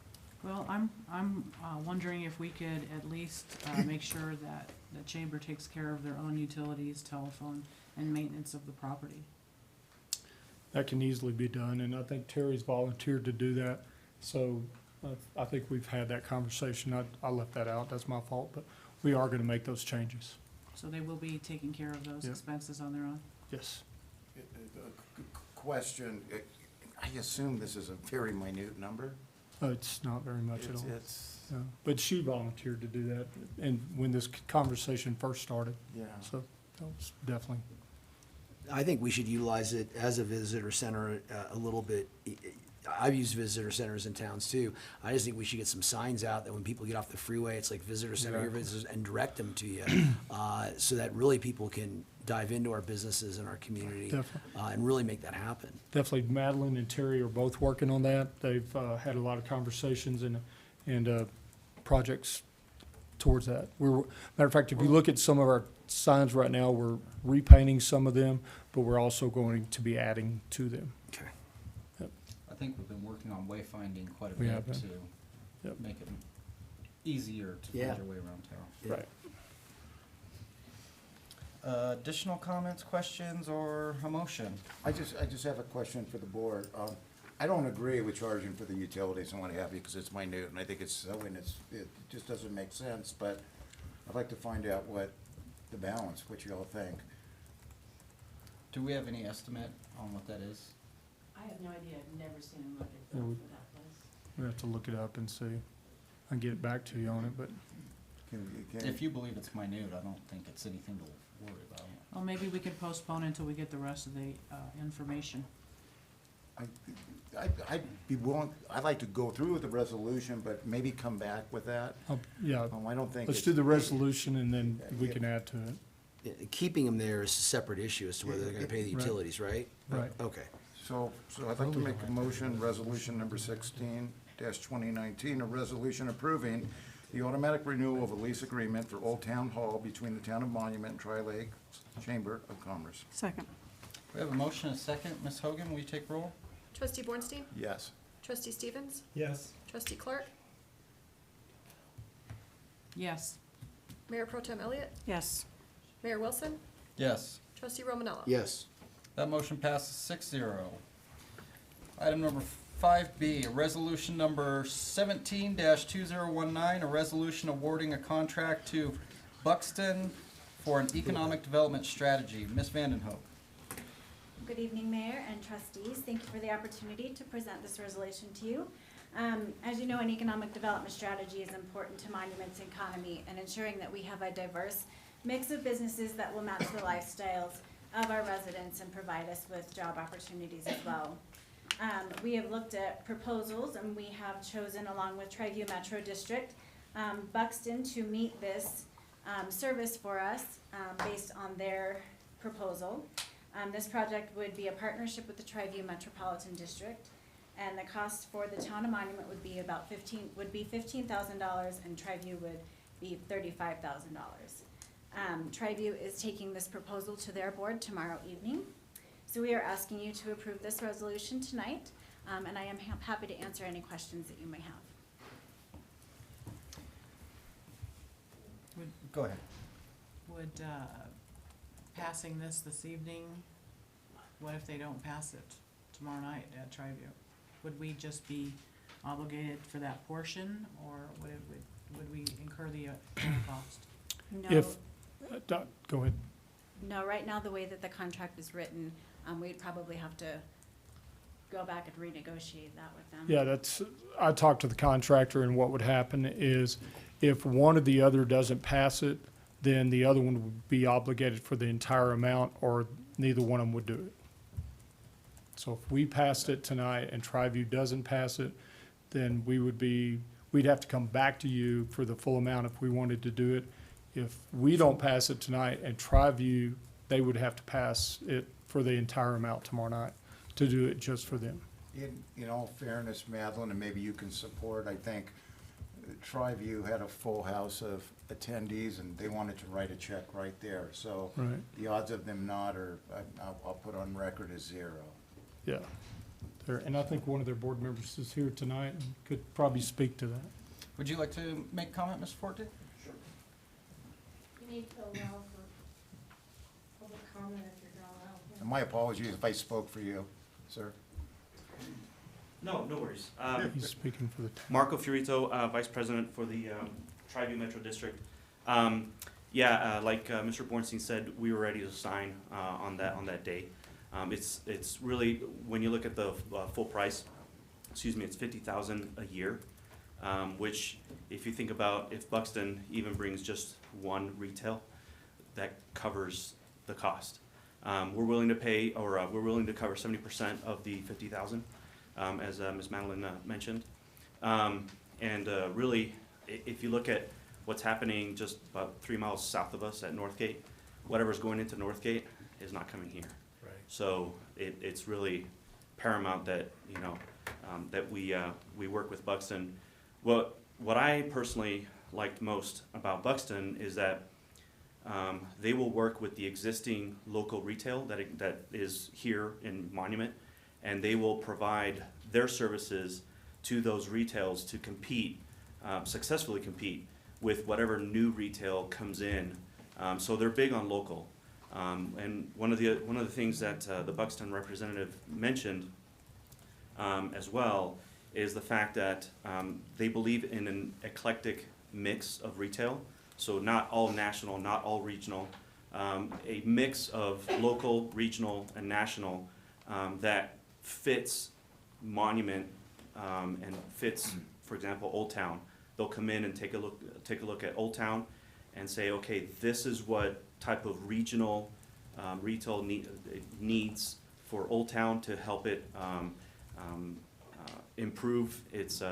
Well, I'm wondering if we could at least make sure that the chamber takes care of their own utilities, telephone, and maintenance of the property. That can easily be done, and I think Terry's volunteered to do that. So I think we've had that conversation. I left that out, that's my fault, but we are gonna make those changes. So they will be taking care of those Yeah. expenses on their own? Yes. Question, I assume this is a very minute number? It's not very much at all. It's, No. But she volunteered to do that, and when this conversation first started, yeah. so that was definitely. I think we should utilize it as a visitor center a little bit. I've used visitor centers in towns too. I just think we should get some signs out that when people get off the freeway, it's like visitor center, your visitors, and direct them to you, so that really people can dive into our businesses and our community, Definitely. and really make that happen. Definitely, Madeline and Terry are both working on that. They've had a lot of conversations and projects towards that. Matter of fact, if you look at some of our signs right now, we're repainting some of them, but we're also going to be adding to them. Okay. I think we've been working on wayfinding quite a We bit have been. to Yep. make it easier to Yeah. find your way around town. Yeah. Right. Additional comments, questions, or a motion? I just have a question for the board. I don't agree with charging for the utilities and what have you, because it's minute, and I think it's so, and it just doesn't make sense, but I'd like to find out what the balance, what you all think. Do we have any estimate on what that is? I have no idea, I've never seen a market Yeah, we- for that place. We have to look it up and see. I can get back to you on it, but If you believe it's minute, I don't think it's anything to worry about. Well, maybe we could postpone until we get the rest of the information. I'd be willing, I'd like to go through with the resolution, but maybe come back with that. Yeah, I don't think. let's it's- do the resolution and then we can add to it. Keeping them there is a separate issue as to whether they're gonna pay the Right. utilities, right? Right. Okay. So I'd like to make a motion, resolution number 16-2019, a resolution approving the automatic renewal of a lease agreement for Old Town Hall between the Town of Monument and Tri-Lakes Chamber of Commerce. Second. We have a motion and a second. Ms. Hogan, will you take roll? Trustee Bornstein? Yes. Trustee Stevens? Yes. Trustee Clark? Yes. Mayor Pro Tem Elliott? Yes. Mayor Wilson? Yes. Trustee Romanella? Yes. That motion passes 6-0. Item number 5B, a resolution number 17-2019, a resolution awarding a contract to Buxton for an economic development strategy. Ms. Vandenhoek. Good evening, Mayor and trustees. Thank you for the opportunity to present this resolution to you. As you know, an economic development strategy is important to Monument's economy and ensuring that we have a diverse mix of businesses that will match the lifestyles of our residents and provide us with job opportunities as well. We have looked at proposals and we have chosen, along with Triview Metro District, Buxton to meet this service for us based on their proposal. This project would be a partnership with the Triview Metropolitan District, and the cost for the Town of Monument would be about $15,000, and Triview would be $35,000. Triview is taking this proposal to their board tomorrow evening. So we are asking you to approve this resolution tonight, and I am happy to answer any questions that you may have. Go ahead. Would, passing this evening, what if they don't pass it tomorrow night at Triview? Would we just be obligated for that portion, or would we incur the cost? No, If, go ahead. no, right now, the way that the contract is written, we'd probably have to go back and renegotiate that with them. Yeah, I talked to the contractor, and what would happen is if one or the other doesn't pass it, then the other one would be obligated for the entire amount, or neither one of them would do it. So if we passed it tonight and Triview doesn't pass it, then we'd have to come back to you for the full amount if we wanted to do it. If we don't pass it tonight and Triview, they would have to pass it for the entire amount tomorrow night to do it just for them. In all fairness, Madeline, and maybe you can support, I think Triview had a full house of attendees and they wanted to write a check right there. So Right. the odds of them not are, I'll put on record as 0. Yeah. And I think one of their board members is here tonight and could probably speak to that. Would you like to make comment, Ms. Forte? You need to allow for public comment if you're gonna allow. And my apologies if I spoke for you, sir. No, no worries. He's speaking for the town. Marco Fiorito, Vice President for the Triview Metro District. Like Mr. Bornstein said, we were ready to sign on that day. It's really, when you look at the full price, it's $50,000 a year, which if you think about if Buxton even brings just one retail, that covers the cost. We're willing to pay, or we're willing to cover 70% of the $50,000. As Ms. Madeline mentioned. Really, if you look at what's happening just about 3 miles south of us at Northgate, whatever's going into Northgate is not coming here. Right. So it's really paramount that, that we work with Buxton. What I personally liked most about Buxton is that they will work with the existing local retail that is here in Monument, and they will provide their services to those retails to compete, successfully compete with whatever new retail comes in. So they're big on local. And one of the things that the Buxton representative mentioned as well is the fact that they believe in an eclectic mix of retail. So not all national, not all regional, a mix of local, regional, and national that fits Monument and fits, for example, Old Town. They'll come in and take a look at Old Town and say, okay, this is what type of regional retail needs for Old Town to help it improve its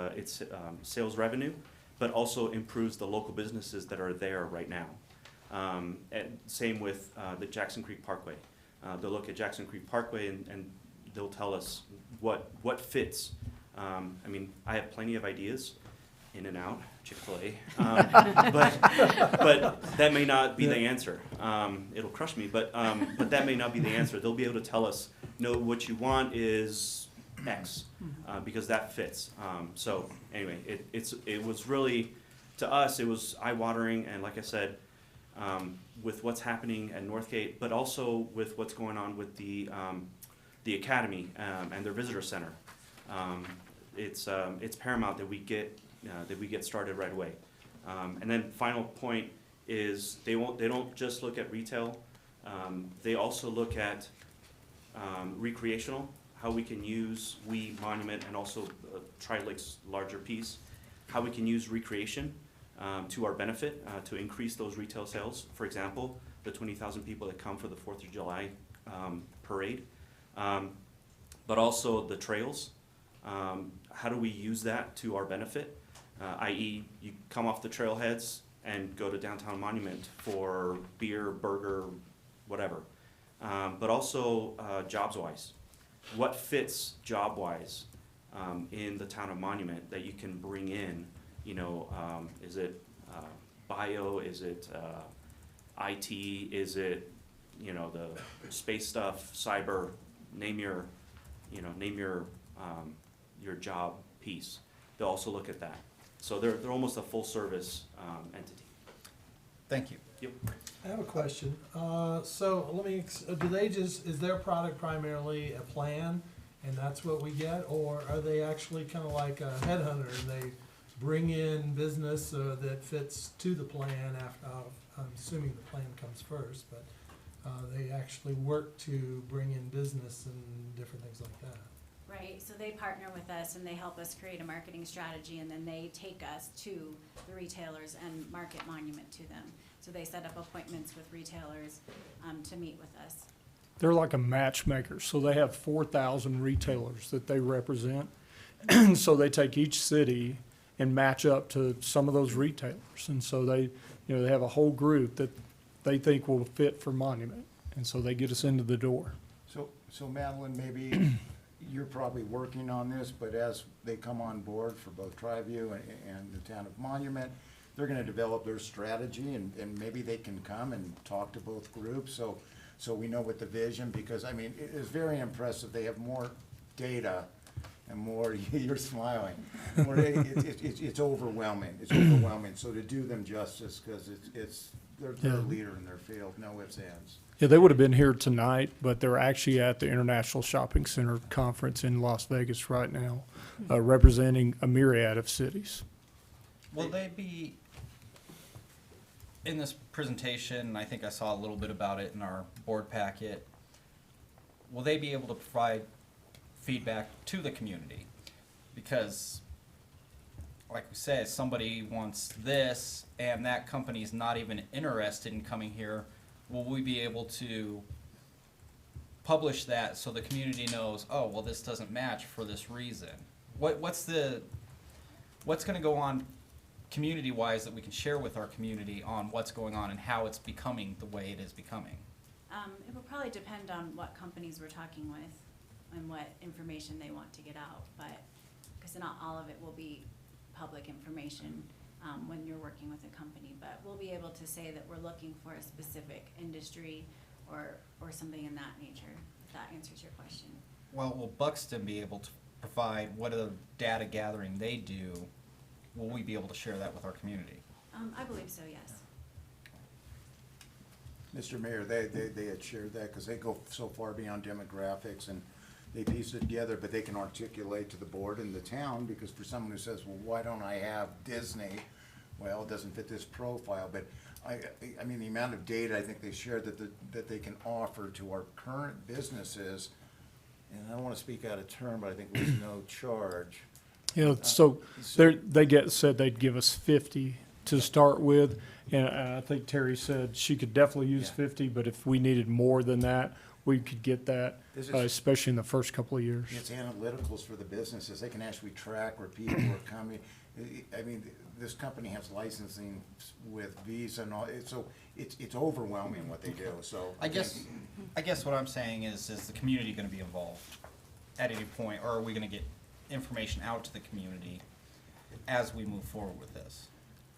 sales revenue, but also improves the local businesses that are there right now. And same with the Jackson Creek Parkway. They'll look at Jackson Creek Parkway and they'll tell us what fits. I mean, I have plenty of ideas, in and out, Chick-fil-A, but that may not be the answer. It'll crush me, but that may not be the answer. They'll be able to tell us, no, what you want is X, because that fits. So anyway, it was really, to us, it was eye-watering, and like I said, with what's happening at Northgate, but also with what's going on with the academy and their visitor center. It's paramount that we get started right away. And then final point is they don't just look at retail. They also look at recreational, how we can use Monument and also Tri-Lake's larger piece, how we can use recreation to our benefit to increase those retail sales. For example, the 20,000 people that come for the 4th of July parade, but also the trails. How do we use that to our benefit? I.e., you come off the trailheads and go to downtown Monument for beer, burger, whatever. But also jobs-wise. What fits job-wise in the town of Monument that you can bring in? You know, is it bio? Is it IT? Is it, you know, the space stuff, cyber? Name your job piece. They'll also look at that. So they're almost a full service entity. Thank you. Yep. I have a question. So let me, is their product primarily a plan and that's what we get? Or are they actually kind of like a headhunter and they bring in business that fits to the plan after, I'm assuming the plan comes first, but they actually work to bring in business and different things like that? Right, so they partner with us and they help us create a marketing strategy, and then they take us to the retailers and market Monument to them. So they set up appointments with retailers to meet with us. They're like a matchmaker, so they have 4,000 retailers that they represent. And so they take each city and match up to some of those retailers. And so they have a whole group that they think will fit for Monument. And so they get us into the door. So Madeline, maybe you're probably working on this, but as they come on board for both Triview and the town of Monument, they're gonna develop their strategy and maybe they can come and talk to both groups so we know what the vision, because I mean, it is very impressive. They have more data and more, you're smiling, it's overwhelming. It's overwhelming. So to do them justice, because they're a leader in their field, no ifs, ands. Yeah, they would have been here tonight, but they're actually at the International Shopping Center Conference in Las Vegas right now, representing a myriad of cities. Will they be, in this presentation, I think I saw a little bit about it in our board packet, will they be able to provide feedback to the community? Because, like we said, somebody wants this and that company's not even interested in coming here. Will we be able to publish that so the community knows, oh, well, this doesn't match for this reason? What's going to go on community-wise that we can share with our community on what's going on and how it's becoming the way it is becoming? It will probably depend on what companies we're talking with and what information they want to get out, but, because not all of it will be public information when you're working with a company, but we'll be able to say that we're looking for a specific industry or something in that nature, if that answers your question. Well, will Buxton be able to provide what are the data gathering they do? Will we be able to share that with our community? I believe so, yes. Mr. Mayor, they had shared that because they go so far beyond demographics and they piece it together, but they can articulate to the board and the town, because for someone who says, well, why don't I have Disney? Well, it doesn't fit this profile, but I mean, the amount of data I think they shared that they can offer to our current businesses, and I don't want to speak out of turn, but I think there's no charge. Yeah, so they said they'd give us 50 to start with, and I think Terry said she could definitely use 50, but if we needed more than that, we could get that, This is- especially in the first couple of years. It's analyticals for the businesses. They can actually track where people are coming. I mean, this company has licensing with Visa and all, so it's overwhelming what they do, so. I guess what I'm saying is the community gonna be involved at any point, or are we gonna get information out to the community as we move forward with this?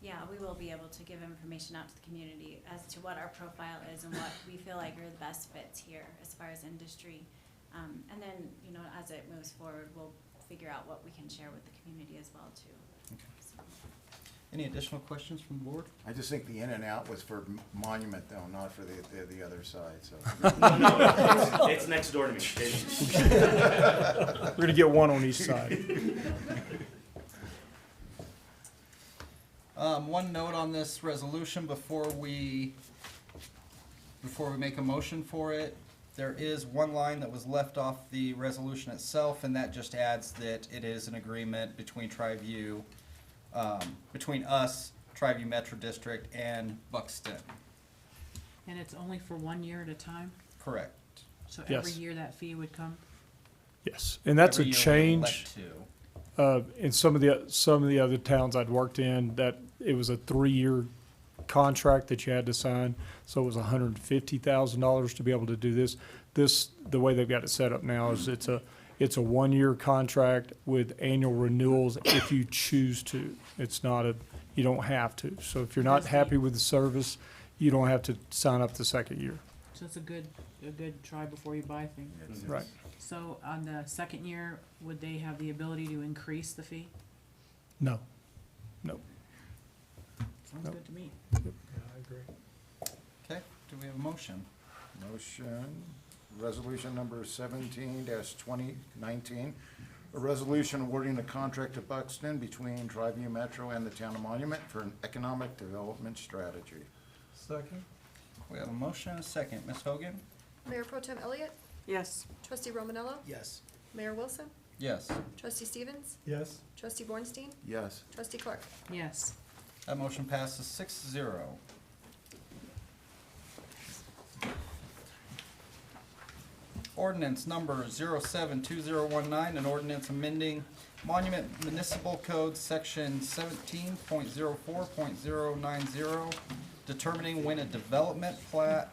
Yeah, we will be able to give information out to the community as to what our profile is and what we feel like are the best fits here as far as industry. And then, you know, as it moves forward, we'll figure out what we can share with the community as well too. Okay. So. Any additional questions from the board? I just think the in and out was for Monument though, not for the other side, so. No, it's next door to me. We're gonna get one on each side. One note on this resolution before we make a motion for it. There is one line that was left off the resolution itself, and that just adds that it is an agreement between Triview, between us, Triview Metro District, and Buxton. And it's only for 1 year at a time? Correct. So every Yes. year that fee would come? Yes, and that's a Every year we change. elect to. In some of the other towns I'd worked in, that it was a 3-year contract that you had to sign, so it was $150,000 to be able to do this. The way they've got it set up now is it's a 1-year contract with annual renewals if you choose to. It's not you don't have to. So if you're not happy with the service, you don't have to sign up the second year. So it's a good try before you buy thing. Right. So on the second year, would they have the ability to increase the fee? No. Sounds Nope. good to me. Yeah, I agree. Okay, do we have a motion? Motion, resolution number 17-2019, a resolution awarding a contract to Buxton between Triview Metro and the Town of Monument for an economic development strategy. Second? We have a motion and a second. Ms. Hogan? Mayor Pro Tem Elliott, Yes. Trustee Romanello, Yes. Mayor Wilson, Yes. Trustee Stevens, Yes. Trustee Bornstein, Yes. Trustee Clark. Yes. That motion passes 6-0. Ordinance number 072019, an ordinance amending Monument Municipal Code Section 17.04.090, determining when a development plan,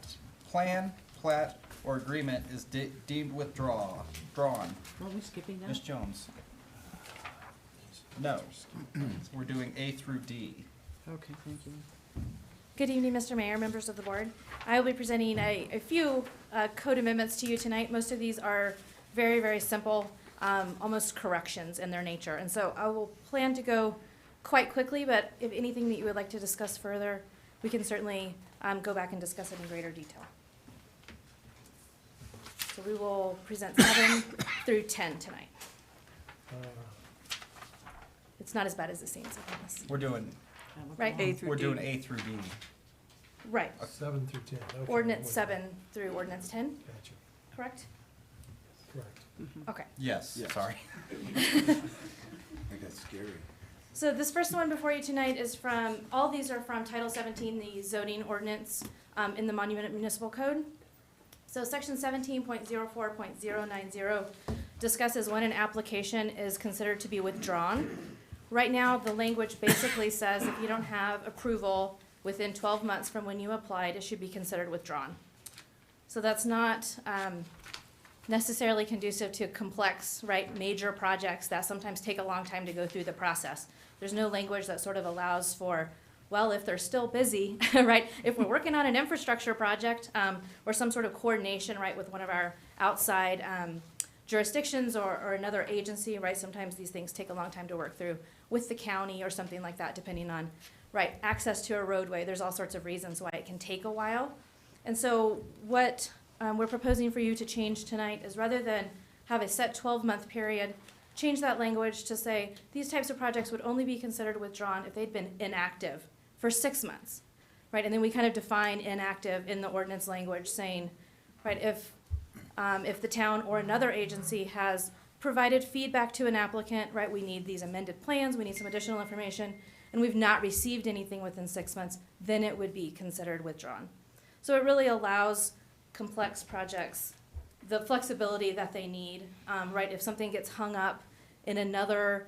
plat, or agreement is deemed withdrawn. Are we skipping Ms. that? Jones? No. We're doing A through D. Okay, thank you. Good evening, Mr. Mayor, members of the board. I will be presenting a few code amendments to you tonight. Most of these are very, very simple, almost corrections in their nature. And so I will plan to go quite quickly, but if anything that you would like to discuss further, we can certainly go back and discuss it in greater detail. So we will present 7 through 10 tonight. It's not as bad as it seems, I promise. We're doing, That looked Right. long. A through we're D. doing A through D. Right. 7 through 10. Okay. Ordinance 7 through ordinance 10, Gotcha. correct? Correct. Okay. Yes, Yes. sorry. I think that's scary. So this first one before you tonight is from, all these are from Title 17, the zoning ordinance in the Monument Municipal Code. So section 17.04.090 discusses when an application is considered to be withdrawn. Right now, the language basically says if you don't have approval within 12 months from when you applied, it should be considered withdrawn. So that's not necessarily conducive to complex, right, major projects that sometimes take a long time to go through the process. There's no language that sort of allows for, well, if they're still busy, right, if we're working on an infrastructure project or some sort of coordination, right, with one of our outside jurisdictions or another agency, right, sometimes these things take a long time to work through with the county or something like that, depending on, right, access to a roadway. There's all sorts of reasons why it can take a while. And so what we're proposing for you to change tonight is rather than have a set 12-month period, change that language to say these types of projects would only be considered withdrawn if they'd been inactive for 6 months, right? And then we kind of define inactive in the ordinance language saying, right, if the town or another agency has provided feedback to an applicant, right, we need these amended plans, we need some additional information, and we've not received anything within 6 months, then it would be considered withdrawn. So it really allows complex projects the flexibility that they need, right? If something gets hung up in another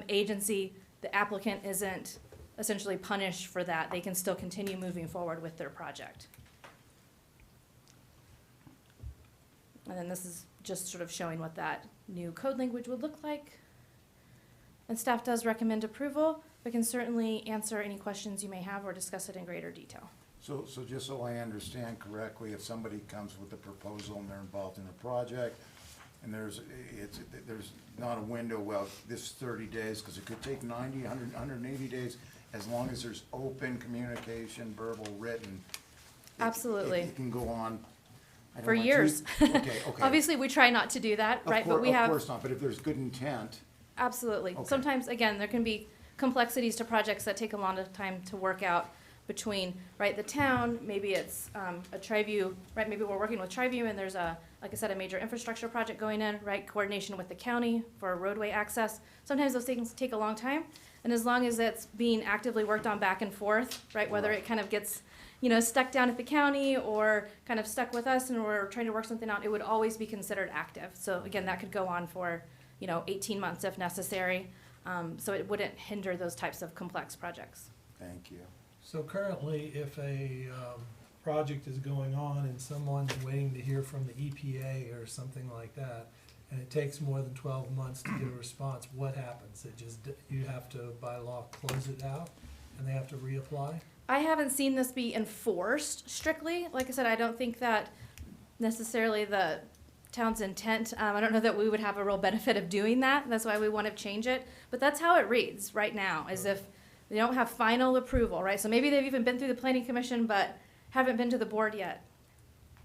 agency, the applicant isn't essentially punished for that. They can still continue moving forward with their project. And then this is just sort of showing what that new code language would look like. And staff does recommend approval, but can certainly answer any questions you may have or discuss it in greater detail. So just so I understand correctly, if somebody comes with a proposal and they're involved in a project, and there's not a window, well, this is 30 days, because it could take 90, 100, 180 days, as long as there's open communication, verbal, written. Absolutely. It can go on. I don't For want years. Okay. Obviously, we try not to do that, right? But we have. Of course not, but if there's good intent. Absolutely. Okay. Sometimes, again, there can be complexities to projects that take a lot of time to work out between, right, the town, maybe it's a Triview, right, maybe we're working with Triview and there's a, like I said, a major infrastructure project going in, right, coordination with the county for roadway access. Sometimes those things take a long time, and as long as it's being actively worked on back and forth, right, whether it kind of gets, you know, stuck down at the county or kind of stuck with us and we're trying to work something out, it would always be considered active. So again, that could go on for, you know, 18 months if necessary. So it wouldn't hinder those types of complex projects. Thank you. So currently, if a project is going on and someone's waiting to hear from the EPA or something like that, and it takes more than 12 months to get a response, what happens? It just, you have to, by law, close it out, and they have to reapply? I haven't seen this be enforced strictly. Like I said, I don't think that necessarily the town's intent. I don't know that we would have a real benefit of doing that. That's why we want to change it. But that's how it reads right now, as if they don't have final approval, right? So maybe they've even been through the planning commission, but haven't been to the board yet,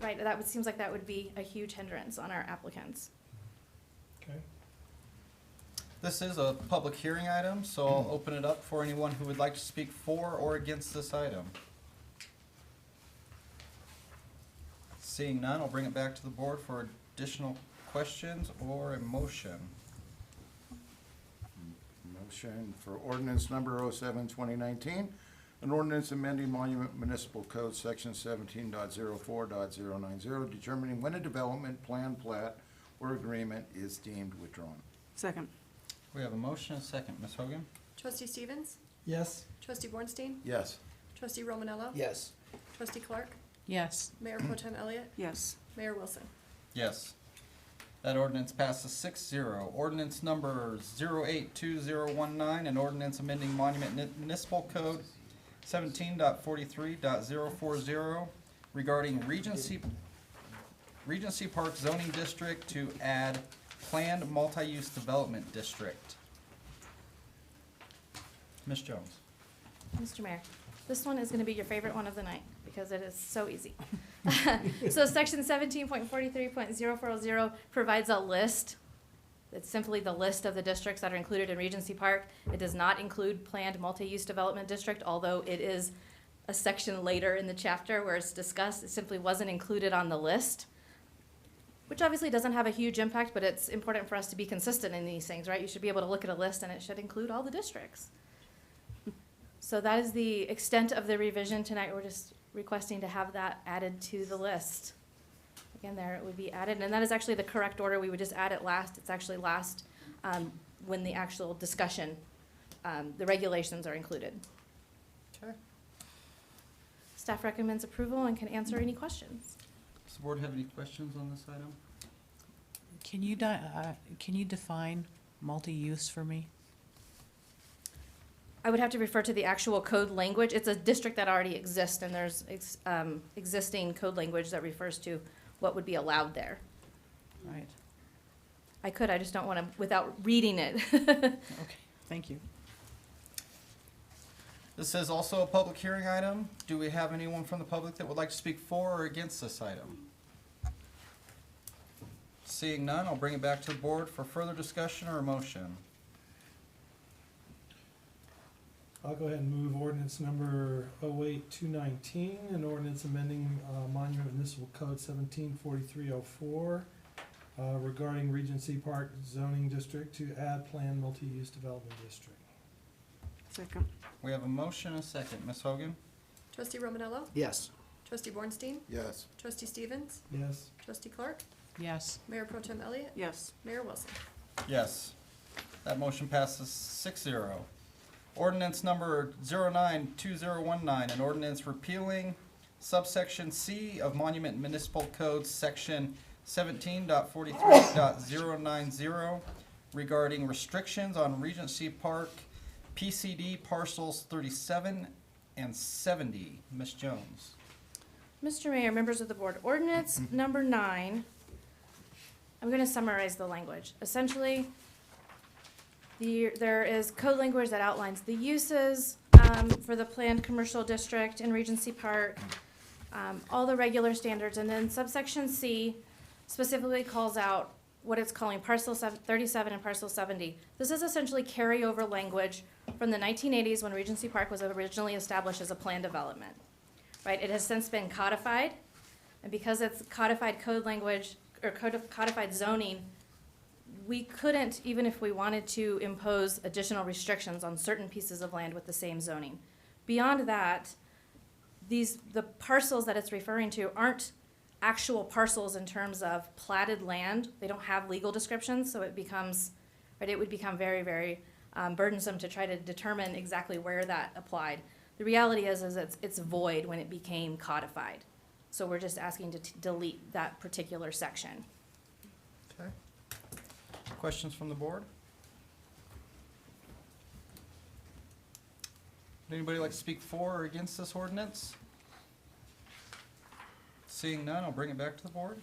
right? That would, seems like that would be a huge hindrance on our applicants. Okay. This is a public hearing item, so I'll open it up for anyone who would like to speak for or against this item. Seeing none, I'll bring it back to the board for additional questions or a motion. Motion for ordinance number 07-2019, an ordinance amending Monument Municipal Code Section 17.04.090, determining when a development plan, plat, or agreement is deemed withdrawn. Second. We have a motion and a second. Ms. Hogan? Trustee Stevens? Yes. Trustee Bornstein? Yes. Trustee Romanello? Yes. Trustee Clark? Yes. Mayor Pro Tem Elliott? Yes. Mayor Wilson? Yes. That ordinance passes 6-0. Ordinance number 082019, an ordinance amending Monument Municipal Code 17.43.040 regarding Regency Park zoning district to add planned multi-use development district. Ms. Jones. Mr. Mayor, this one is going to be your favorite one of the night because it is so easy. So section 17.43.040 provides a list. It's simply the list of the districts that are included in Regency Park. It does not include planned multi-use development district, although it is a section later in the chapter where it's discussed. It simply wasn't included on the list, which obviously doesn't have a huge impact, but it's important for us to be consistent in these things, right? You should be able to look at a list and it should include all the districts. So that is the extent of the revision tonight. We're just requesting to have that added to the list. Again, there it would be added, and that is actually the correct order. We would just add it last. It's actually last when the actual discussion, the regulations are included. Okay. Staff recommends approval and can answer any questions. Does the board have any questions on this item? Can you define multi-use for me? I would have to refer to the actual code language. It's a district that already exists, and there's existing code language that refers to what would be allowed there. Right. I could, I just don't want to, without reading it. Okay, thank you. This is also a public hearing item. Do we have anyone from the public that would like to speak for or against this item? Seeing none, I'll bring it back to the board for further discussion or a motion. I'll go ahead and move ordinance number 08-219, an ordinance amending Monument Municipal Code 17.43.04 regarding Regency Park zoning district to add planned multi-use development district. Second. We have a motion and a second. Ms. Hogan? Trustee Romanello? Yes. Trustee Bornstein? Yes. Trustee Stevens? Yes. Trustee Clark? Yes. Mayor Pro Tem Elliott? Yes. Mayor Wilson? Yes. That motion passes 6-0. Ordinance number 092019, an ordinance repealing subsection C of Monument Municipal Code, section 17.43.090 regarding restrictions on Regency Park PCD parcels 37 and 70. Ms. Jones. Mr. Mayor, members of the board, ordinance number 9, I'm going to summarize the language. Essentially, there is code language that outlines the uses for the planned commercial district in Regency Park, all the regular standards, and then subsection C specifically calls out what it's calling parcel 37 and parcel 70. This is essentially carryover language from the 1980s when Regency Park was originally established as a planned development. Right? It has since been codified, and because it's codified code language or codified zoning, we couldn't, even if we wanted to, impose additional restrictions on certain pieces of land with the same zoning. Beyond that, the parcels that it's referring to aren't actual parcels in terms of platted land. They don't have legal descriptions, so it becomes, right, it would become very, very burdensome to try to determine exactly where that applied. The reality is it's void when it became codified. So we're just asking to delete that particular section. Okay. Questions from the board? Would anybody like to speak for or against this ordinance? Seeing none, I'll bring it back to the board.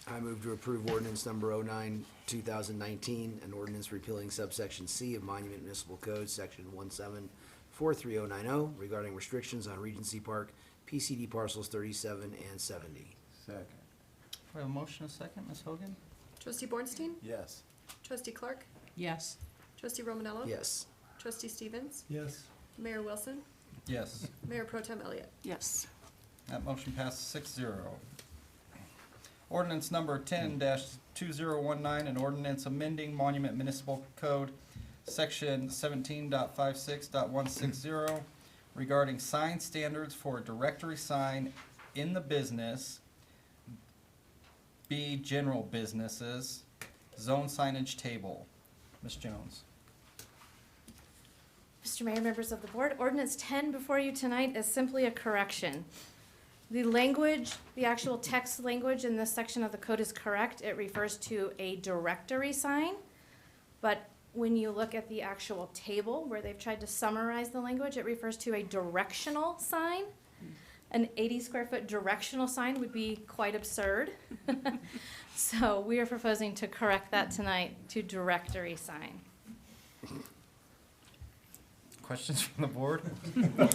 I move to approve ordinance number 09-2019, an ordinance repealing subsection C of Monument Municipal Code, section 17.43090, regarding restrictions on Regency Park, PCD parcels 37 and 70. Second. We have a motion, a second. Ms. Hogan? Trustee Bornstein? Yes. Trustee Clark? Yes. Trustee Romanello? Yes. Trustee Stevens? Yes. Mayor Wilson? Yes. Mayor Pro Tem Elliott? Yes. That motion passes 6-0. Ordinance number 10-2019, an ordinance amending Monument Municipal Code, section 17.56.160, regarding sign standards for a directory sign in the business, B, general businesses, zone signage table. Ms. Jones. Mr. Mayor, members of the board, ordinance 10 before you tonight is simply a correction. The language, the actual text language in this section of the code is correct. It refers to a directory sign, but when you look at the actual table where they've tried to summarize the language, it refers to a directional sign. An 80 square foot directional sign would be quite absurd. So we are proposing to correct that tonight to directory sign. Questions from the board?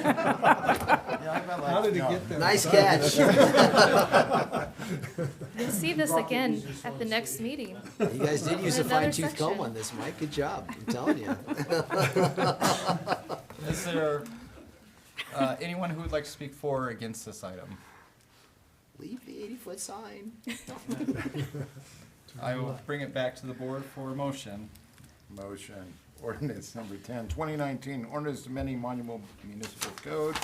How did it get there? Nice catch. You'll see this again at the next meeting. You guys did use a Another fine-tooth comb section. on this, Mike. Good job. I'm telling you. Is there anyone who would like to speak for or against this item? Leave the 80-foot sign. I will bring it back to the board for a motion. Motion. Ordinance number 10, 2019, ordinance amending Monument Municipal Code,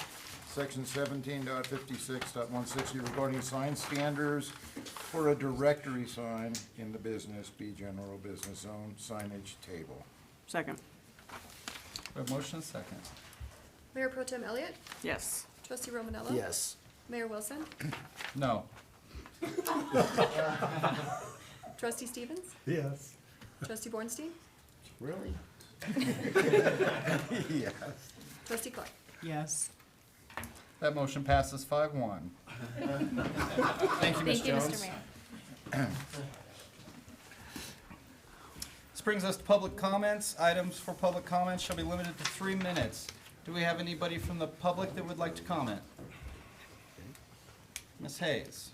section 17.56.160, regarding sign standards for a directory sign in the business, B, general business zone signage table. Second. We have motion and second. Mayor Pro Tem Elliott? Yes. Trustee Romanello? Yes. Mayor Wilson? No. Trustee Stevens? Yes. Trustee Bornstein? Really? Yes. Trustee Clark? Yes. That motion passes 5-1. Thank you, Ms. Thank you, Jones. Mr. Mayor. This brings us to public comments. Items for public comments shall be limited to 3 minutes. Do we have anybody from the public that would like to comment? Ms. Hayes.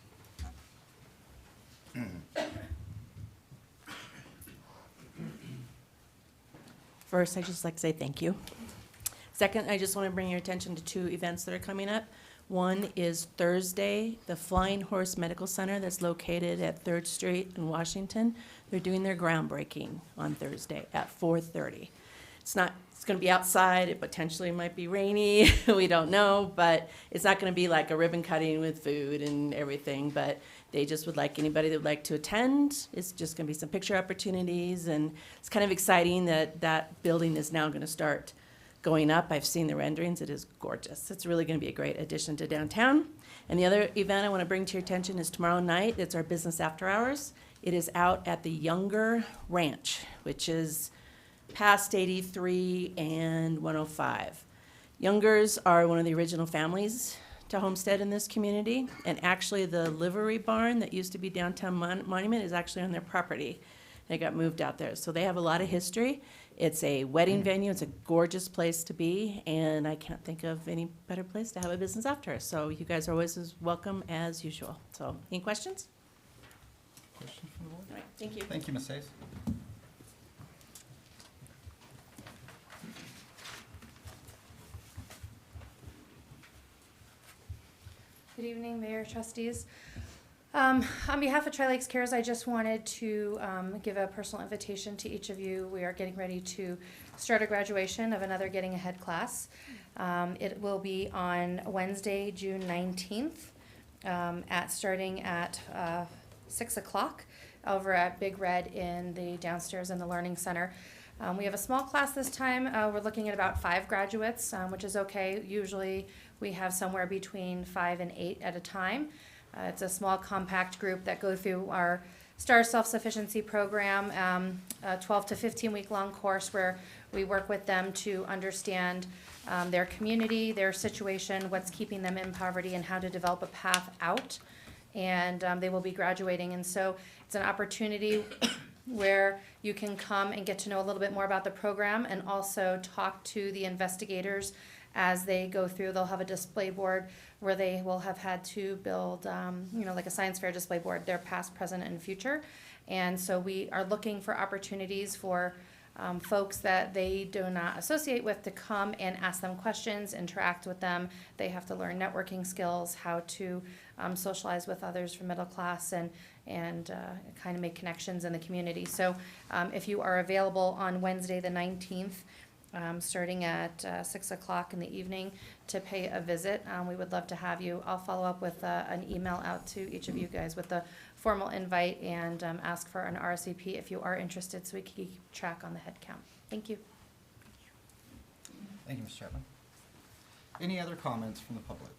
First, I'd just like to say thank you. Second, I just want to bring your attention to 2 events that are coming up. One is Thursday, the Flying Horse Medical Center that's located at 3rd Street in Washington. They're doing their groundbreaking on Thursday at 4:30. it's gonna be outside, it potentially might be rainy, we don't know, but it's not gonna be like a ribbon cutting with food and everything, but they just would like anybody that would like to attend. It's just gonna be some picture opportunities, and it's kind of exciting that that building is now gonna start going up. I've seen the renderings, it is gorgeous. It's really gonna be a great addition to downtown. And the other event I wanna bring to your attention is tomorrow night, it's our business after hours. It is out at the Younger Ranch, which is past 83 and 105. Youngers are one of the original families to homestead in this community, and actually the livery barn that used to be downtown Monument is actually on their property. They got moved out there, so they have a lot of history. It's a wedding venue, it's a gorgeous place to be, and I can't think of any better place to have a business after. So you guys are always as welcome as usual. So, any questions? Questions from the board? All right, thank you. Thank you, Ms. Hayes. Good evening, Mayor, trustees. On behalf of Tri-Lakes Cares, I just wanted to give a personal invitation to each of you. We are getting ready to start a graduation of another Getting Ahead class. It will be on Wednesday, June 19th, starting at 6 o'clock over at Big Red in the downstairs in the Learning Center. We have a small class this time. We're looking at about 5 graduates, which is okay. Usually we have somewhere between 5 and 8 at a time. It's a small compact group that go through our STAR Self-Sufficiency Program, a 12 to 15 week long course where we work with them to understand their community, their situation, what's keeping them in poverty, and how to develop a path out. And they will be graduating, and so it's an opportunity where you can come and get to know a little bit more about the program and also talk to the investigators as they go through. They'll have a display board where they will have had to build, like a science fair display board, their past, present, and future. And so we are looking for opportunities for folks that they do not associate with to come and ask them questions, interact with them. They have to learn networking skills, how to socialize with others from middle class, and kind of make connections in the community. So if you are available on Wednesday the 19th, starting at 6 o'clock in the evening to pay a visit, we would love to have you. I'll follow up with an email out to each of you guys with a formal invite and ask for an RSVP if you are interested, so we can keep track on the head count. Thank you. Thank you, Ms. Chapman. Any other comments from the public?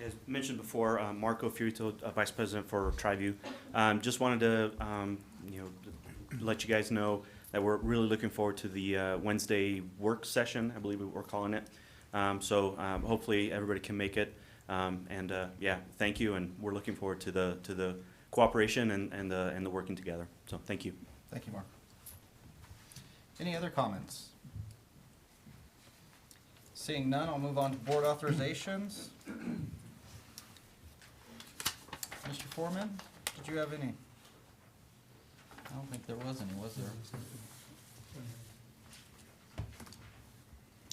As mentioned before, Marco Fiorito, Vice President for TriView. Just wanted to, let you guys know that we're really looking forward to the Wednesday work session, I believe we're calling it. So hopefully everybody can make it. Thank you, and we're looking forward to the cooperation and the working together. So thank you. Thank you, Mark. Any other comments? Seeing none, I'll move on to board authorizations. Mr. Foreman, did you have any? I don't think there was any, was there?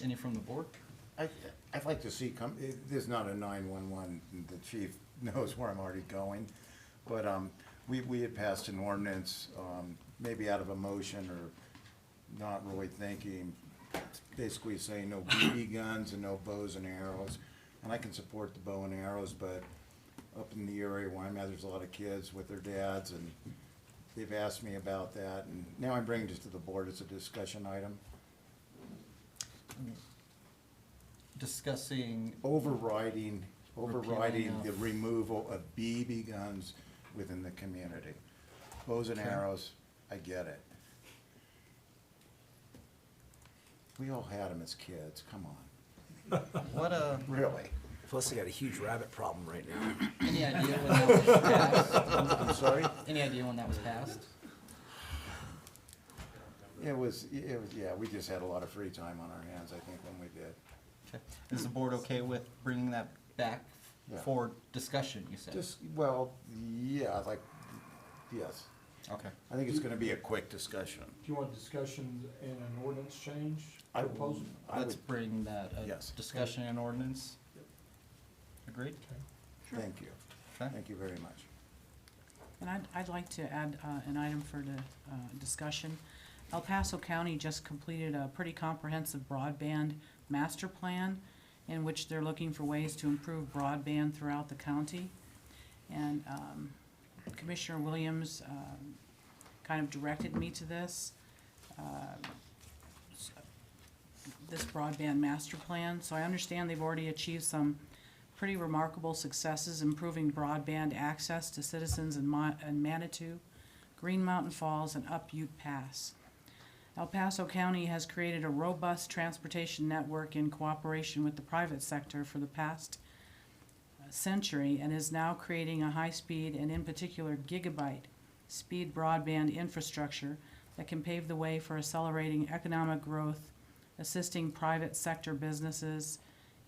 Any from the board? I'd like to see, this is not a 911, the chief knows where I'm already going, but we had passed an ordinance, maybe out of emotion or not really thinking, basically saying no BB guns and no bows and arrows. And I can support the bow and arrows, but up in the area where I'm at, there's a lot of kids with their dads, and they've asked me about that, and now I'm bringing this to the board as a discussion item. Discussing. Overriding Repealing the of- removal of BB guns within the community. Bows and Okay. arrows, I get it. We all had them as kids, come on. What Really? Plus, they got a huge rabbit problem right now. any idea when that was passed? I'm sorry? Any idea when that was passed? It was, yeah, we just had a lot of free time on our hands, I think, when we did. Okay. Is the board okay with bringing that back Yeah. for discussion, you said? Yeah, yes. Okay. I think it's gonna be a quick discussion. Do you want discussion and an ordinance change I- proposal? Let's bring that, Yes. discussion and ordinance. Agreed? Okay. Thank you. Okay. Thank you very much. And I'd like to add an item for the discussion. El Paso County just completed a pretty comprehensive broadband master plan in which they're looking for ways to improve broadband throughout the county. And Commissioner Williams kind of directed me to this broadband master plan. So I understand they've already achieved some pretty remarkable successes improving broadband access to citizens in Manitou, Green Mountain Falls, and Up Ute Pass. El Paso County has created a robust transportation network in cooperation with the private sector for the past century and is now creating a high-speed and in particular gigabyte speed broadband infrastructure that can pave the way for accelerating economic growth, assisting private sector businesses,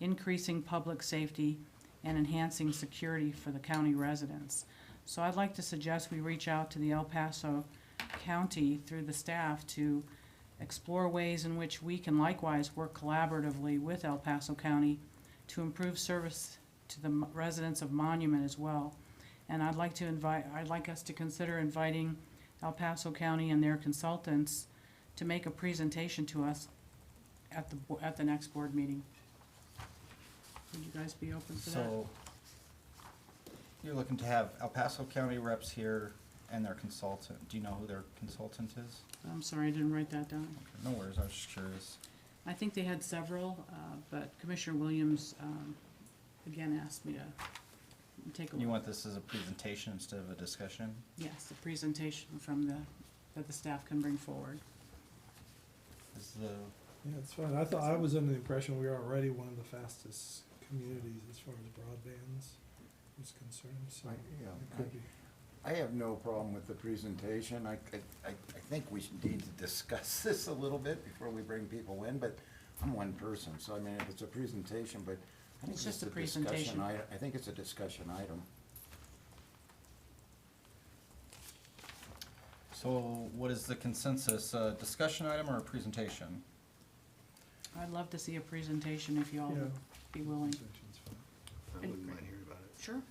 increasing public safety, and enhancing security for the county residents. So I'd like to suggest we reach out to the El Paso County through the staff to explore ways in which we can likewise work collaboratively with El Paso County to improve service to the residents of Monument as well. And I'd like us to consider inviting El Paso County and their consultants to make a presentation to us at the next board meeting. Would you guys be open to that? So, you're looking to have El Paso County reps here and their consultant. Do you know who their consultant is? I'm sorry, I didn't write that down. Okay, no worries, I was just curious. I think they had several, but Commissioner Williams, again, asked me to take a look. You want this as a presentation instead of a discussion? Yes, the presentation that the staff can bring forward. Is the, Yeah, it's fine. I was under the impression we are already one of the fastest communities as far as broadbands is concerned, so it could be. I have no problem with the presentation. I think we should need to discuss this a little bit before we bring people in, but I'm one person, so I mean, if it's a presentation, but I think It's it's just a a discussion presentation. item. I think it's a discussion item. so what is the consensus, a discussion item or a presentation? I'd love to see a presentation if you all would be willing. Presentation's fine. I wouldn't mind hearing about it. Sure,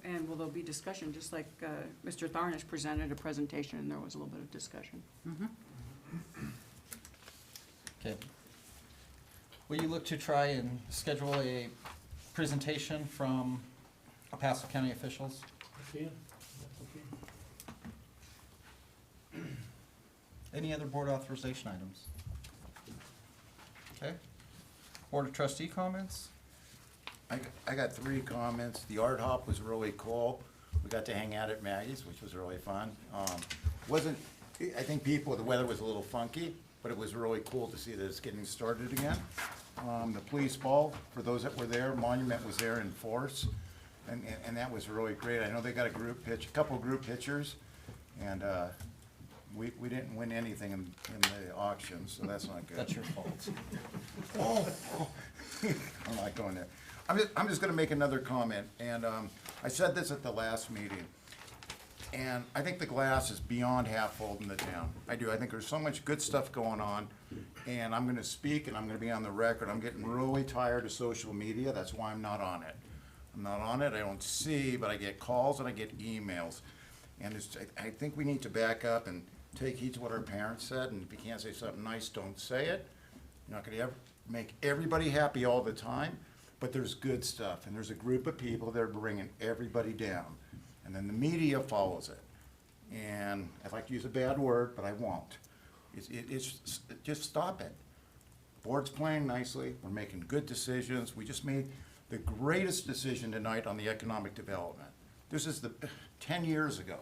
and will there be discussion, just like Mr. Tharnish presented a presentation and there was a little bit of discussion? Okay. Will you look to try and schedule a presentation from El Paso County officials? Okay. Any other board authorization items? Okay. Board of Trustee comments? I got 3 comments. The art hop was really cool. We got to hang out at Maggie's, which was really fun. I think the weather was a little funky, but it was really cool to see that it's getting started again. The police ball, for those that were there, Monument was there in force, and that was really great. I know they got a couple group pictures, and we didn't win anything in the auction, so that's not good. That's your fault. Oh, I'm not going there. I'm just gonna make another comment, and I said this at the last meeting, and I think the glass is beyond half full in the town. I do. I think there's so much good stuff going on, and I'm gonna speak, and I'm gonna be on the record. I'm getting really tired of social media. That's why I'm not on it. I'm not on it. I don't see, but I get calls and I get emails, and I think we need to back up and take heed to what our parents said, and if you can't say something nice, don't say it. You're not gonna ever make everybody happy all the time, but there's good stuff, and there's a group of people that are bringing everybody down, and then the media follows it. And I'd like to use a bad word, but I won't. Just stop it. Board's playing nicely, we're making good decisions, we just made the greatest decision tonight on the economic development. This is 10 years ago,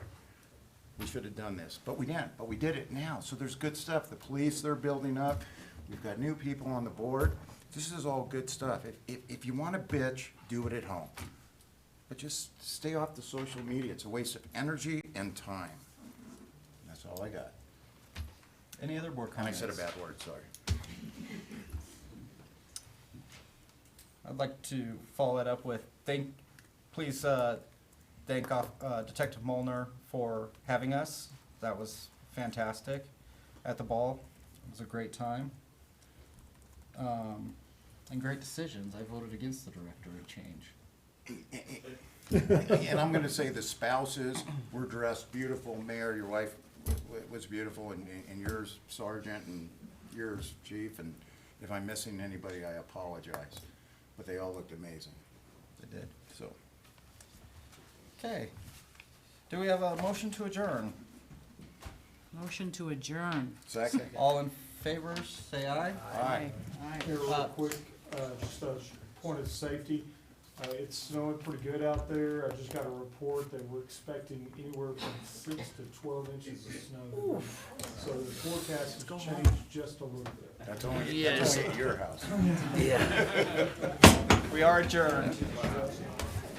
we should have done this, but we didn't, but we did it now, so there's good stuff. The police, they're building up, we've got new people on the board. This is all good stuff. If you want to bitch, do it at home. But just stay off the social media. It's a waste of energy and time. That's all I got. Any other board And I comments? said a bad word, sorry. I'd like to follow that up with please thank Detective Molnar for having us. That was fantastic at the ball. It was a great time. And great decisions. I voted against the directorate change. And I'm gonna say the spouses were dressed beautiful. Mayor, your wife was beautiful, and yours, Sergeant, and yours, Chief, and if I'm missing anybody, I apologize. But they all looked amazing. They did, so. Okay. Do we have a motion to adjourn? Motion to adjourn. Second. All in favor, say aye. Aye. Aye. Here, real quick, just a point of safety. It's snowing pretty good out there. I just got a report that we're expecting anywhere from 6 to 12 inches of snow. So the forecast has changed just a little bit. That's only at your house. We are adjourned.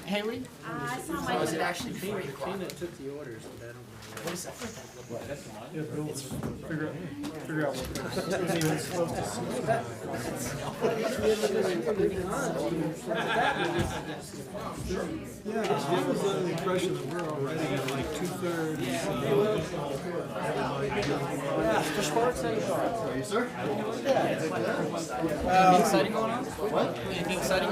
Haley? I saw my. Was it actually Tina took the orders, but I don't know. What is that? Yeah, Bill, figure out what. It wasn't even supposed to Yeah, I was under the impression that we're already at like 2/3. Mr. Schwartz, how you doing? Sir? Anything exciting going on? What? Anything exciting?